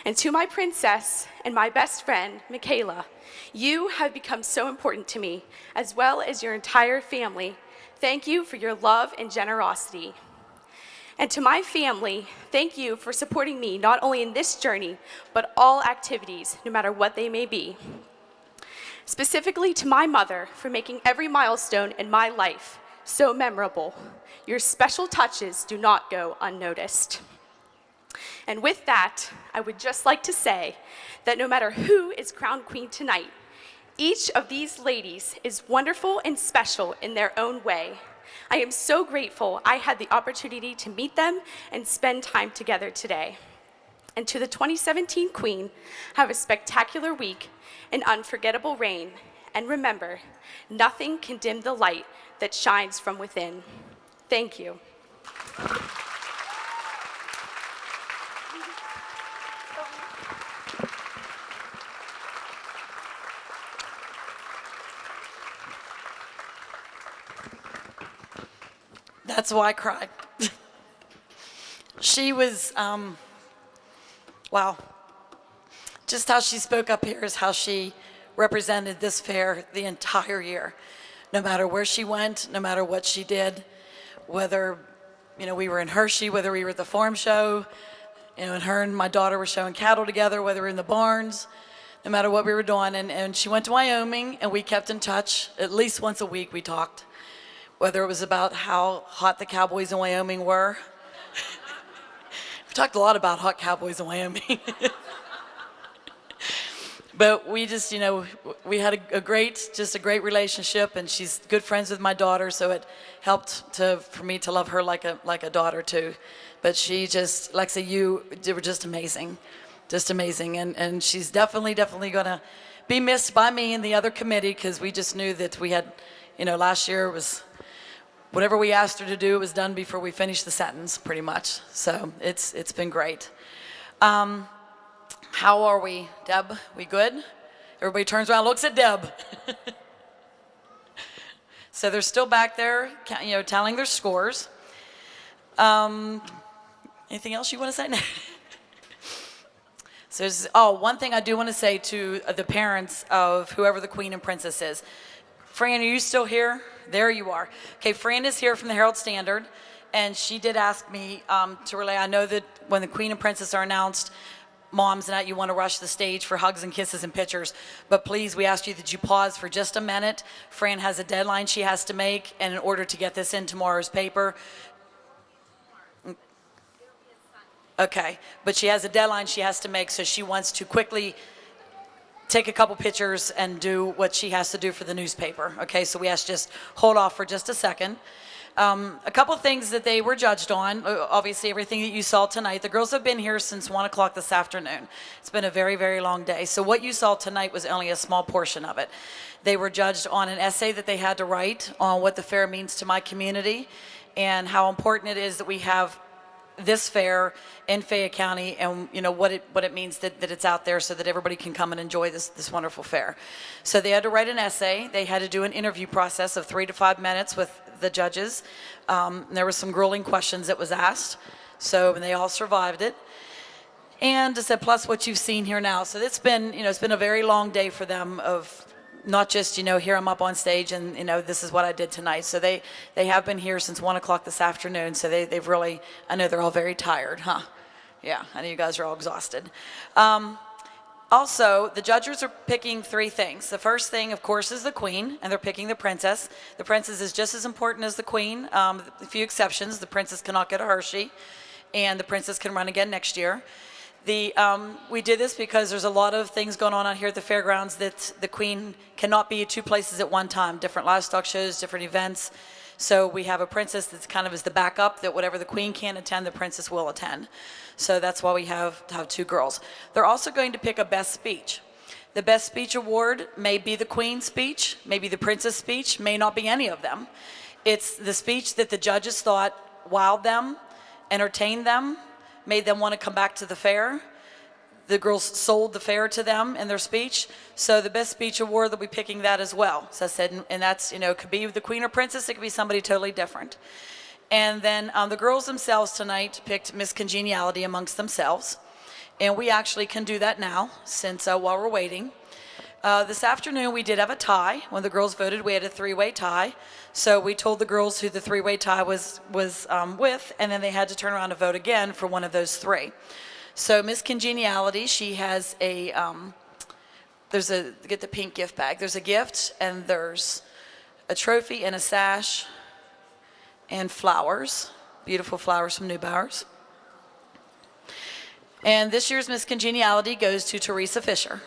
And to my princess and my best friend, Michaela, you have become so important to me, as well as your entire family. Thank you for your love and generosity. And to my family, thank you for supporting me not only in this journey, but all activities, no matter what they may be. Specifically to my mother for making every milestone in my life so memorable. Your special touches do not go unnoticed. And with that, I would just like to say that no matter who is crowned queen tonight, each of these ladies is wonderful and special in their own way. I am so grateful I had the opportunity to meet them and spend time together today. And to the 2017 Queen, have a spectacular week, an unforgettable reign, and remember, nothing can dim the light that shines from within. Thank you. That's why I cried. She was, wow. Just how she spoke up here is how she represented this fair the entire year. No matter where she went, no matter what she did, whether, we were in Hershey, whether we were at the farm show, and her and my daughter were showing cattle together, whether we were in the barns, no matter what we were doing. And she went to Wyoming, and we kept in touch. At least once a week we talked. Whether it was about how hot the cowboys in Wyoming were. We talked a lot about hot cowboys in Wyoming. But we just, we had a great relationship, and she's good friends with my daughter, so it helped for me to love her like a daughter too. But she just, like I say, you were just amazing, and she's definitely gonna be missed by me and the other committee, because we just knew that we had, last year was. Whatever we asked her to do, it was done before we finished the sentence, pretty much. So it's been great. How are we, Deb? We good? Everybody turns around and looks at Deb. So they're still back there, tallying their scores. Anything else you want to say? So one thing I do want to say to the parents of whoever the queen and princess is. Fran, are you still here? There you are. Okay, Fran is here from the Herald Standard, and she did ask me to relay. I know that when the Queen and Princess are announced, moms and that you want to rush the stage for hugs and kisses and pictures, but please, we ask you that you pause for just a minute. Fran has a deadline she has to make, and in order to get this in tomorrow's paper, okay, but she has a deadline she has to make, so she wants to quickly take a couple pictures and do what she has to do for the newspaper. Okay, so we ask just hold off for just a second. A couple things that they were judged on, obviously everything that you saw tonight. The girls have been here since 1 o'clock this afternoon. It's been a very, very long day. So what you saw tonight was only a small portion of it. They were judged on an essay that they had to write on what the fair means to my community and how important it is that we have this fair in Fayette County, and what it means that it's out there so that everybody can come and enjoy this wonderful fair. So they had to write an essay. They had to do an interview process of 3 to 5 minutes with the judges. There were some grueling questions that was asked, and they all survived it. And plus what you've seen here now. So it's been a very long day for them of not just, here I'm up on stage and, this is what I did tonight. So they have been here since 1 o'clock this afternoon. So they've really, I know they're all very tired, huh? Yeah, I know you guys are all exhausted. Also, the judges are picking 3 things. The first thing, of course, is the queen, and they're picking the princess. The princess is just as important as the queen. A few exceptions. The princess cannot get a Hershey, and the princess can run again next year. We did this because there's a lot of things going on out here at the fairgrounds that the queen cannot be at 2 places at one time, different livestock shows, different events. So we have a princess that's kind of as the backup, that whatever the queen can't attend, the princess will attend. So that's why we have 2 girls. They're also going to pick a best speech. The best speech award may be the queen's speech, maybe the princess speech, may not be any of them. It's the speech that the judges thought wowed them, entertained them, made them want to come back to the fair. The girls sold the fair to them in their speech. So the best speech award, they'll be picking that as well. So I said, and that's, it could be the queen or princess, it could be somebody totally different. And then the girls themselves tonight picked Miss Congeniality amongst themselves. And we actually can do that now, since while we're waiting. This afternoon we did have a tie. When the girls voted, we had a 3-way tie. So we told the girls who the 3-way tie was with, and then they had to turn around and vote again for one of those 3. So Miss Congeniality, she has a, get the pink gift bag. There's a gift, and there's a trophy and a sash and flowers, beautiful flowers from Neubauer's. And this year's Miss Congeniality goes to Teresa Fisher.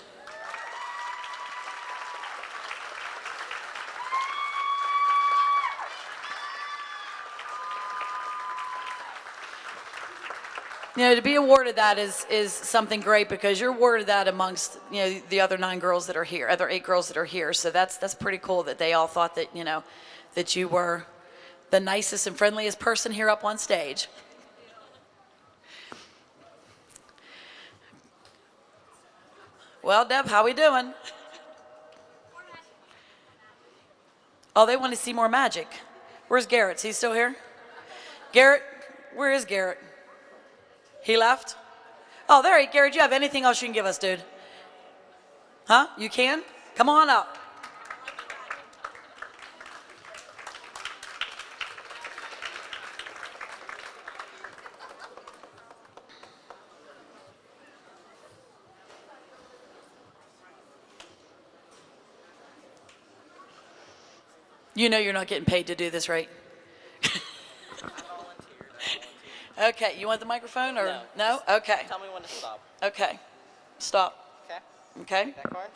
To be awarded that is something great, because you're awarded that amongst, the other 9 girls that are here, other 8 girls that are here. So that's pretty cool that they all thought that, that you were the nicest and friendliest person here up on stage. Well, Deb, how we doing? Oh, they want to see more magic. Where's Garrett? Is he still here? Garrett, where is Garrett? He left? Oh, there he, Garrett, do you have anything else you can give us, dude? Huh? You can? Come on up. You know you're not getting paid to do this, right? Okay, you want the microphone or no? Okay. Tell me when to stop. Okay. Stop. Okay. Okay. That card.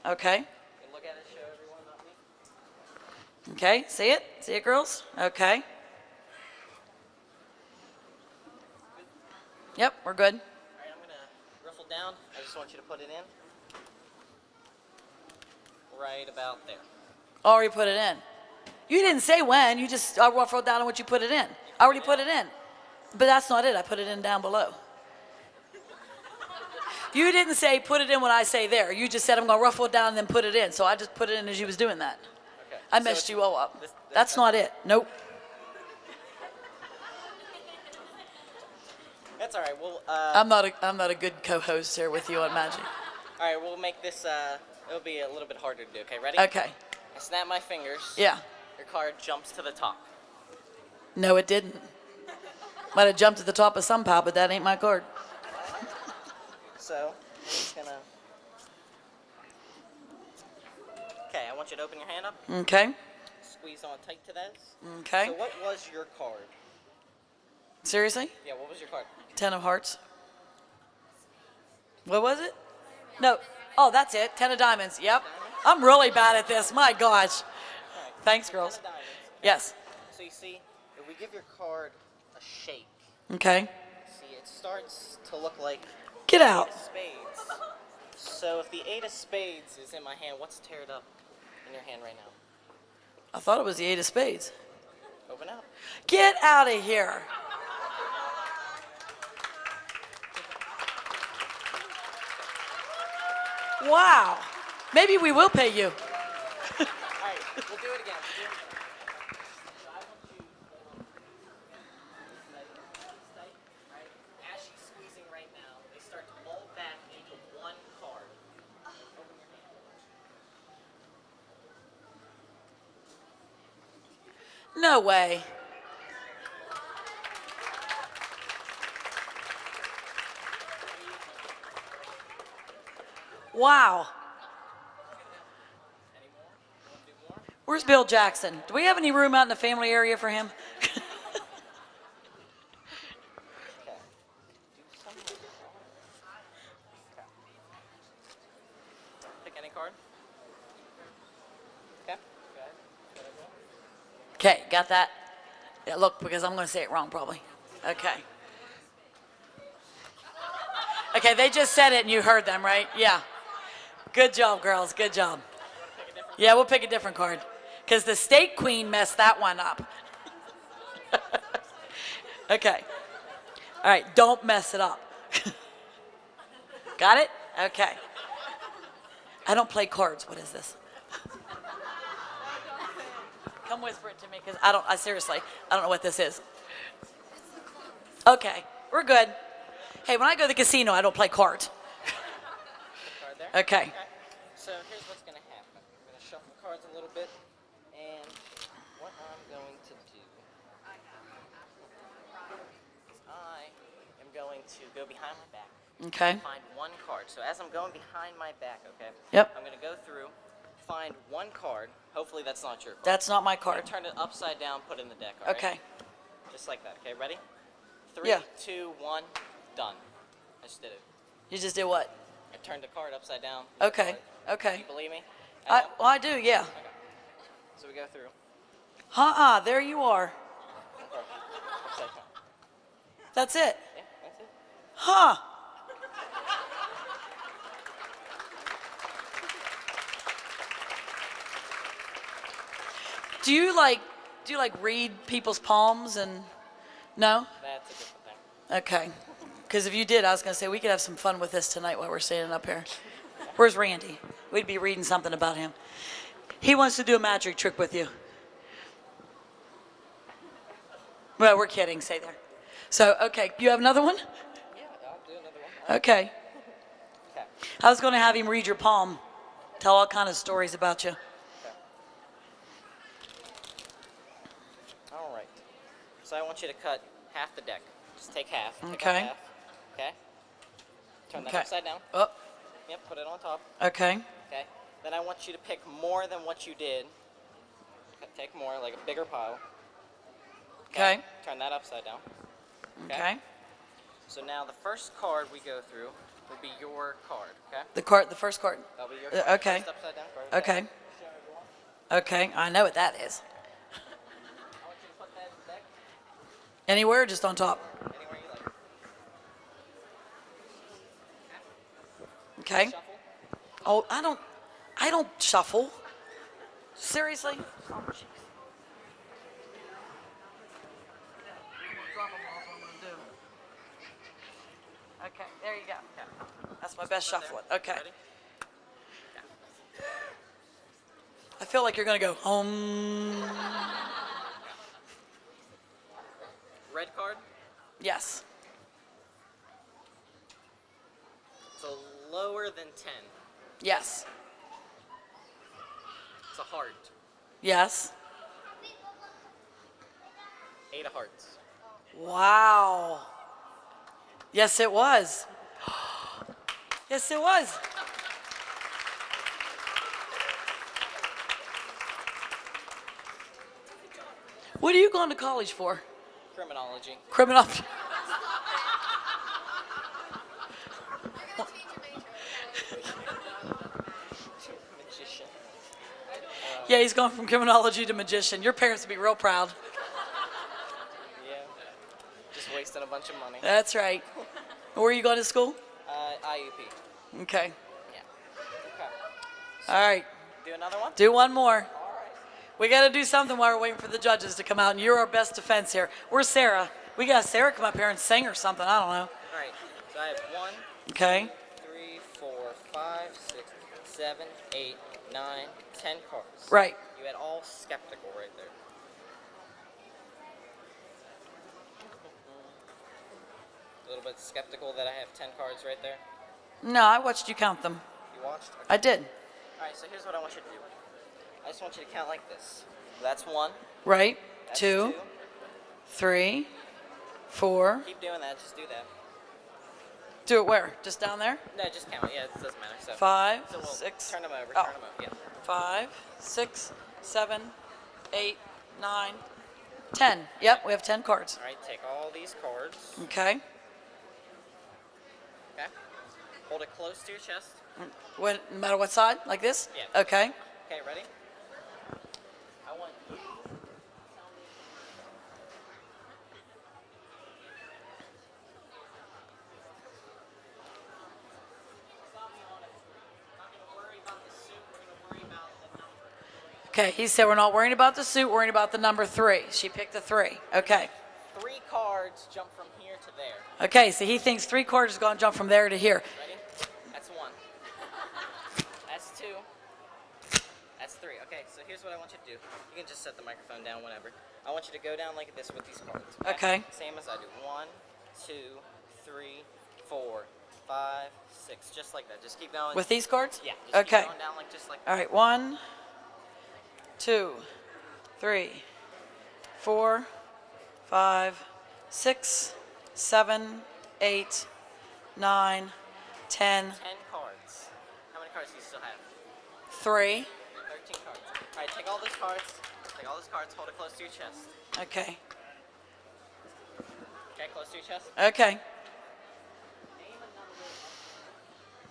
Okay. You can look at it, show everyone, not me. Okay, see it? See it, girls? Okay. Yep, we're good. All right, I'm going to ruffle down. I just want you to put it in. Right about there. Already put it in. You didn't say when, you just ruffled down on what you put it in. I already put it in. But that's not it, I put it in down below. You didn't say put it in when I say there. You just said I'm going to ruffle it down and then put it in. So I just put it in as you was doing that. Okay. I messed you all up. That's not it. Nope. That's all right. Well, I'm not a good co-host here with you on Magic. All right, we'll make this, it'll be a little bit harder to do, okay? Ready? Okay. I snap my fingers. Yeah. Your card jumps to the top. No, it didn't. Might have jumped to the top of some pile, but that ain't my card. So, I'm just gonna... Okay, I want you to open your hand up. Okay. Squeeze on tight to those. Okay. So what was your card? Seriously? Yeah, what was your card? 10 of hearts. What was it? No. Oh, that's it. 10 of diamonds. Yep. I'm really bad at this. My gosh. Right. Thanks, girls. 10 of diamonds. Yes. So you see, if we give your card a shake, Okay. see, it starts to look like Get out. 8 of spades. So if the 8 of spades is in my hand, what's teared up in your hand right now? I thought it was the 8 of spades. Open up. Get out of here. Wow. Maybe we will pay you. All right, we'll do it again. So I want you as she's squeezing right now, they start to mold back into one card. Open your hand. No way. Wow. Where's Bill Jackson? Do we have any room out in the family area for him? Pick any card. Okay. Okay, got that? Yeah, look, because I'm going to say it wrong probably. Okay. Okay, they just said it and you heard them, right? Yeah. Good job, girls. Good job. Yeah, we'll pick a different card. Because the state queen messed that one up. Okay. All right, don't mess it up. Got it? Okay. I don't play cards. What is this? Come whisper it to me, because seriously, I don't know what this is. Okay, we're good. Hey, when I go to the casino, I don't play cards. Card there. Okay. So here's what's going to happen. I'm going to shuffle the cards a little bit, and what I'm going to do is I am going to go behind my back. Okay. Find one card. So as I'm going behind my back, okay? Yep. I'm going to go through, find one card. Hopefully that's not your card. That's not my I'm card. gonna turn it upside down, put it in the deck, all right? Okay. Just like that, okay? Ready? 3, Yeah. 2, 1, done. I just did it. You just did what? I turned the card upside down. Okay. Okay. You believe me? Well, I do, yeah. Okay. So we go through. There you are. Upside down. That's it. Yeah, that's it. Huh. Do you like read people's palms and no? That's a different thing. Okay. Because if you did, I was going to say we could have some fun with this tonight while we're standing up here. Where's Randy? We'd be reading something about him. He wants to do a magic trick with you. Well, we're kidding. Say there. So, okay. You have another one? Yeah, I'll do another one. Okay. Okay. I was going to have him read your palm. Tell all kind of stories about you. All right. So I want you to cut half the deck. Just take half. Pick up Okay. half. Okay. Turn that Okay. upside down. Oh. Yep, put it on top. Okay. Okay. Then I want you to pick more than what you did. Take more, like a bigger pile. Okay. Turn that upside down. Okay. So now the first card we go through will be your card, okay? The first card. That'll be your card. Okay. First upside down card. Okay. Okay. I know what that is. I want you to put that in the deck Anywhere, or just on top. anywhere you like. Okay. Shuffle. Oh, I don't shuffle. Seriously? Oh, jeez. Okay, there you go. That's my best shuffling. Okay. Ready? I feel like you're gonna go Red card. Yes. So lower than 10. Yes. It's a heart. Yes. 8 of hearts. Wow. Yes, it was. Yes, it was. What are you going to college for? Criminology. Criminology. Magician. Yeah, he's going from criminology to magician. Your parents would be real proud. Yeah. Just wasting a bunch of money. That's right. Where are you going to school? IUP. Okay. Yeah. Okay. All right. Do another one? Do one more. We got to do something while we're waiting for the judges to come out, and you're our best defense here. Where's Sarah? We got Sarah come up here and sing or something. I don't know. All right. So I have 1, Okay. 3, 4, 5, 6, 7, 8, 9, 10 cards. Right. You had all skeptical right there. A little bit skeptical that I have 10 cards right there. No, I watched you count them. You watched? Okay. I did. All right, so here's what I want you to do. I just want you to count like this. That's 1. Right. That's 2, 3, 4, Keep doing that. Just do that. Do it where? Just down there? No, just count it. Yeah, it doesn't matter. So 5, so we'll 6. turn them over. Oh. Turn them over. Yeah. 5, 6, 7, 8, 9, 10. Yep, we have 10 cards. All right. Take all these cards. Okay. Okay. Hold it close to your chest. No matter what side? Like this? Yeah. Okay. Okay. Ready? I want you. Okay, he said we're not worrying about the suit, worrying about the number 3. She picked the 3. Okay. 3 cards jump from here to there. Okay, so he thinks 3 cards is going to jump from there to here. Ready? That's 1. That's 2. That's 3. Okay, so here's what I want you to do. You can just set the microphone down whenever. I want you to go down like this with these cards. Okay. Same as I do. 1, 2, 3, 4, 5, 6. Just like that. Just keep going. With these cards? Yeah. Just Okay. keep going down like just like All right, 1, 2, 3, 4, 5, 6, 7, 8, 9, 10. 10 cards. How many cards do you still have? 3. 13 cards. All right, take all those cards. Take all those cards. Hold it close to your chest. Okay. Okay, close to your chest. Okay.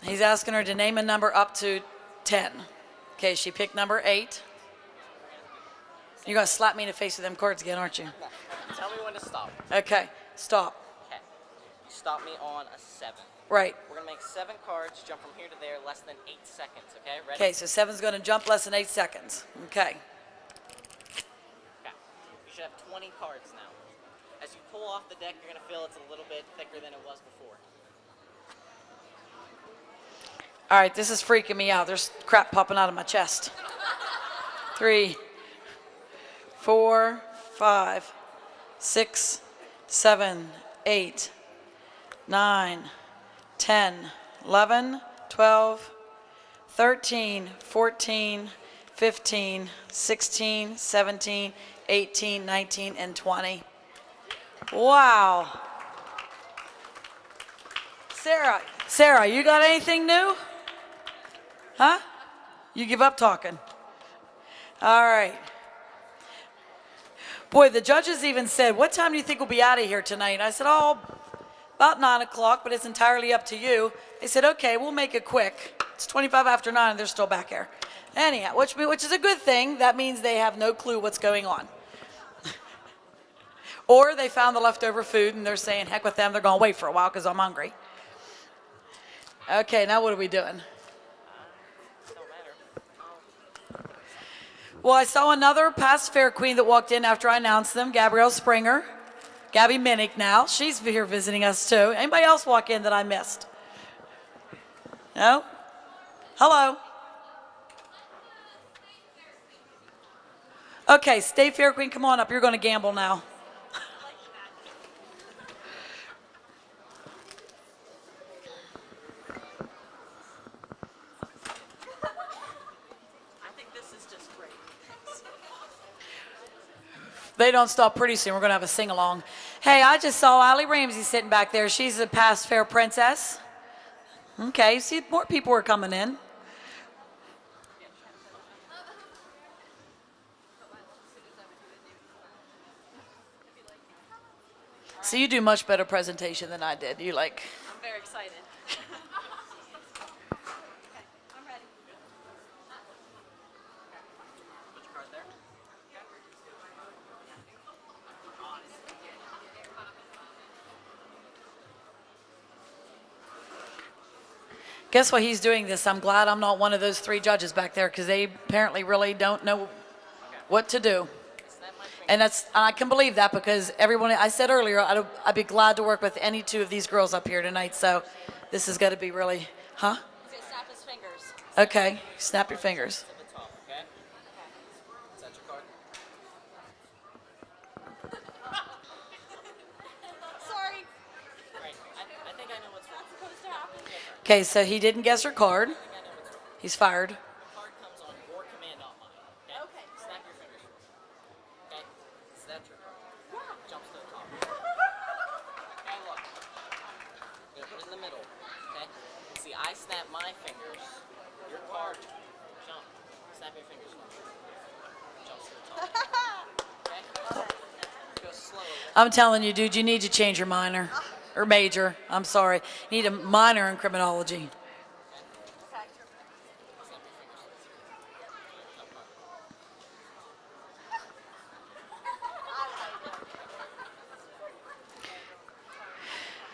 He's asking her to name a number up to 10. Okay, she picked number 8. You're going to slap me in the face with them cards again, aren't you? No. Tell me when to stop. Okay, stop. Okay. You stop me on a 7. Right. We're going to make 7 cards, jump from here to there, less than 8 seconds, okay? Ready? Okay, so 7's going to jump less than 8 seconds. Okay. Okay. You should have 20 cards now. As you pull off the deck, you're going to feel it's a little bit thicker than it was before. All right, this is freaking me out. There's crap popping out of my chest. 3, 4, 5, 6, 7, 8, 9, 10, 11, 12, 13, 14, 15, 16, 17, 18, 19, and 20. Wow. Sarah, you got anything new? Huh? You give up talking. All right. Boy, the judges even said, what time do you think we'll be out of here tonight? And I said, oh, about 9 o'clock, but it's entirely up to you. They said, okay, we'll make it quick. It's 25 after 9 and they're still back here. Anyhow, which is a good thing. That means they have no clue what's going on. Or they found the leftover food and they're saying, heck with them, they're going to wait for a while because I'm hungry. Okay, now what are we doing? Well, I saw another past fair queen that walked in after I announced them, Gabrielle Springer. Gabby Minnick now. She's here visiting us too. Anybody else walk in that I missed? No? Hello? Okay, State Fair Queen, come on up. You're going to gamble now. They don't stop pretty soon. We're going to have a sing-along. Hey, I just saw Allie Ramsey sitting back there. She's a past fair princess. Okay, see, more people are coming in. So you do much better presentation than I did. You like... I'm very excited. Guess why he's doing this? I'm glad I'm not one of those 3 judges back there because they apparently really don't know what to do. And I can believe that because everyone, I said earlier, I'd be glad to work with any 2 of these girls up here tonight. So this is going to be really, huh? He's going to snap his fingers. Okay, snap your fingers. Sorry. I think I know what's wrong. Supposed to happen. Okay, so he didn't guess her card. He's fired. Card comes on your command, not mine. Okay? Snap your fingers. Okay? Is that your card? Yeah. Jumps to the top. Okay, look. You're gonna put it in the middle. middle. Okay? See, I snap my fingers. Your card, jump. Snap your fingers for me. Jumps to the top. Okay? Go slow. I'm telling you, dude, you need to change your minor. Or major. I'm sorry. You need a minor in criminology.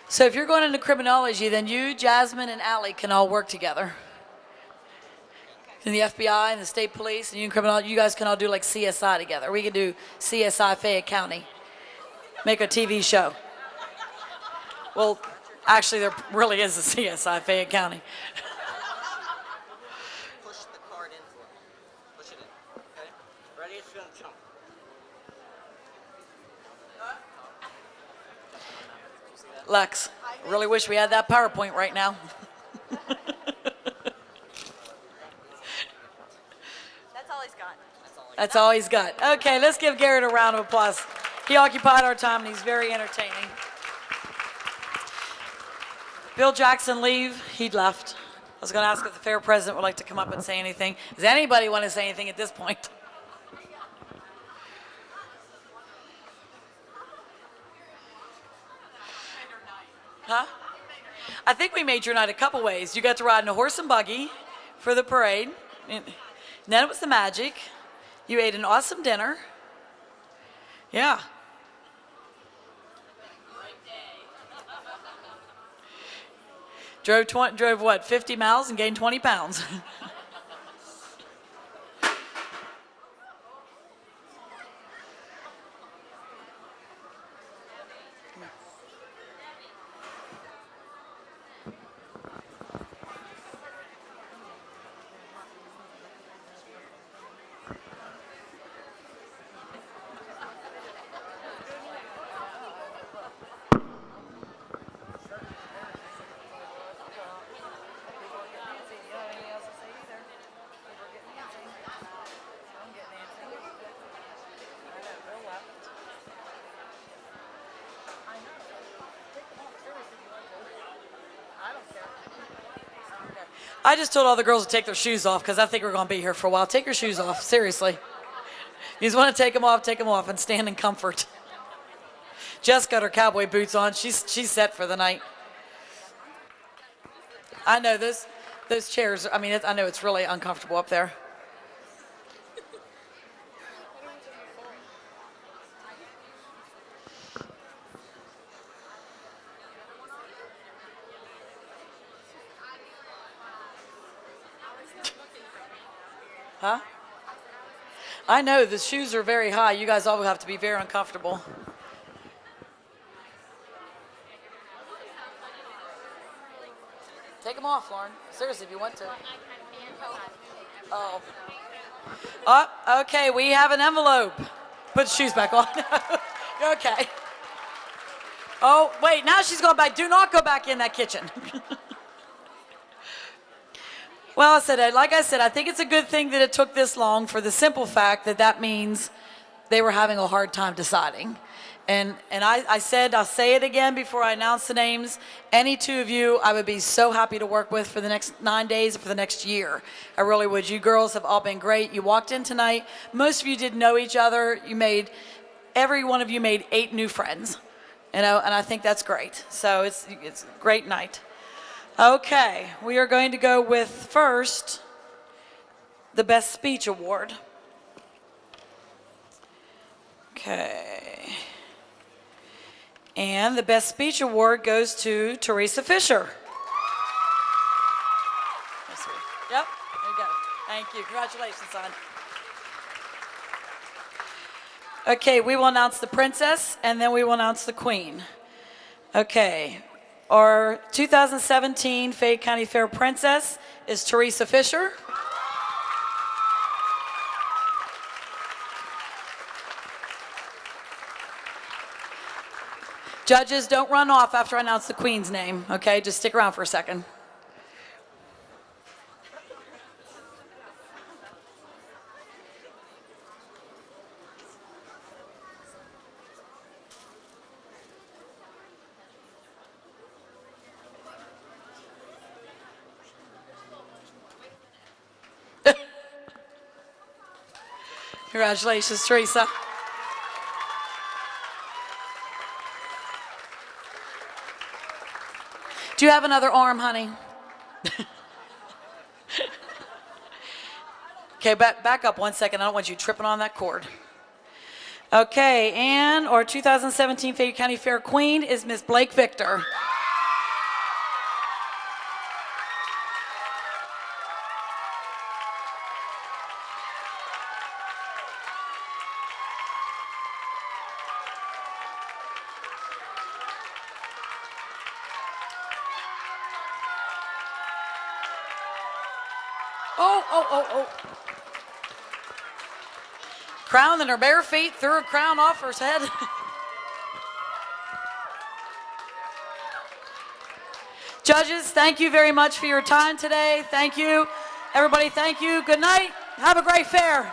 So if you're going into criminology, then you, Jasmine, and Allie can all work together. And the FBI and the state police and you in criminology, you guys can all do like CSI together. We can do CSI Fayette County. Make a TV show. Well, actually, there really is a CSI Fayette County. Push the card in for me. Push it in. Okay? Ready? It's going to jump. Lex, I really wish we had that PowerPoint right now. That's all he's got. That's all he's got. Okay, let's give Garrett a round of applause. He occupied our time and he's very entertaining. Bill Jackson leave? He'd left. I was going to ask if the fair president would like to come up and say anything. Does anybody want to say anything at this point? Huh? I think we made your night a couple ways. You got to ride in a horse and buggy for the parade. And then it was the magic. You ate an awesome dinner. Yeah. Drove what, 50 miles and gained 20 pounds. I just told all the girls to take their shoes off because I think we're going to be here for a while. Take your shoes off, seriously. You just want to take them off, and stand in comfort. Jess got her cowboy boots on. She's set for the night. I know those chairs, I mean, I know it's really uncomfortable up there. Huh? I know, the shoes are very high. You guys all have to be very uncomfortable. Take them off, Lauren. Seriously, if you want to. Oh. Oh, okay, we have an envelope. Put the shoes back on. Okay. Oh, wait, now she's going back. Do not go back in that kitchen. Well, like I said, I think it's a good thing that it took this long for the simple fact that that means they were having a hard time deciding. And I said, I'll say it again before I announce the names, any two of you I would be so happy to work with for the next 9 days, for the next year. I really would. You girls have all been great. You walked in tonight. Most of you didn't know each other. Every one of you made 8 new friends, and I think that's great. So it's a great night. Okay, we are going to go with first the Best Speech Award. Okay. And the Best Speech Award goes to Teresa Fisher. Yep, there you go. Thank you. Congratulations, son. Okay, we will announce the princess, and then we will announce the queen. Okay. Our 2017 Fayette County Fair Princess is Teresa Fisher. Judges, don't run off after I announce the Queen's name, okay? Just stick around for a second. Congratulations, Teresa. Do you have another arm, honey? Okay, back up 1 second. I don't want you tripping on that cord. Okay, and our 2017 Fayette County Fair Queen is Miss Blake Victor. Oh. Crown in her bare feet, threw her crown off her head. Judges, thank you very much for your time today. Thank you. Everybody, thank you. Good night. Have a great fair.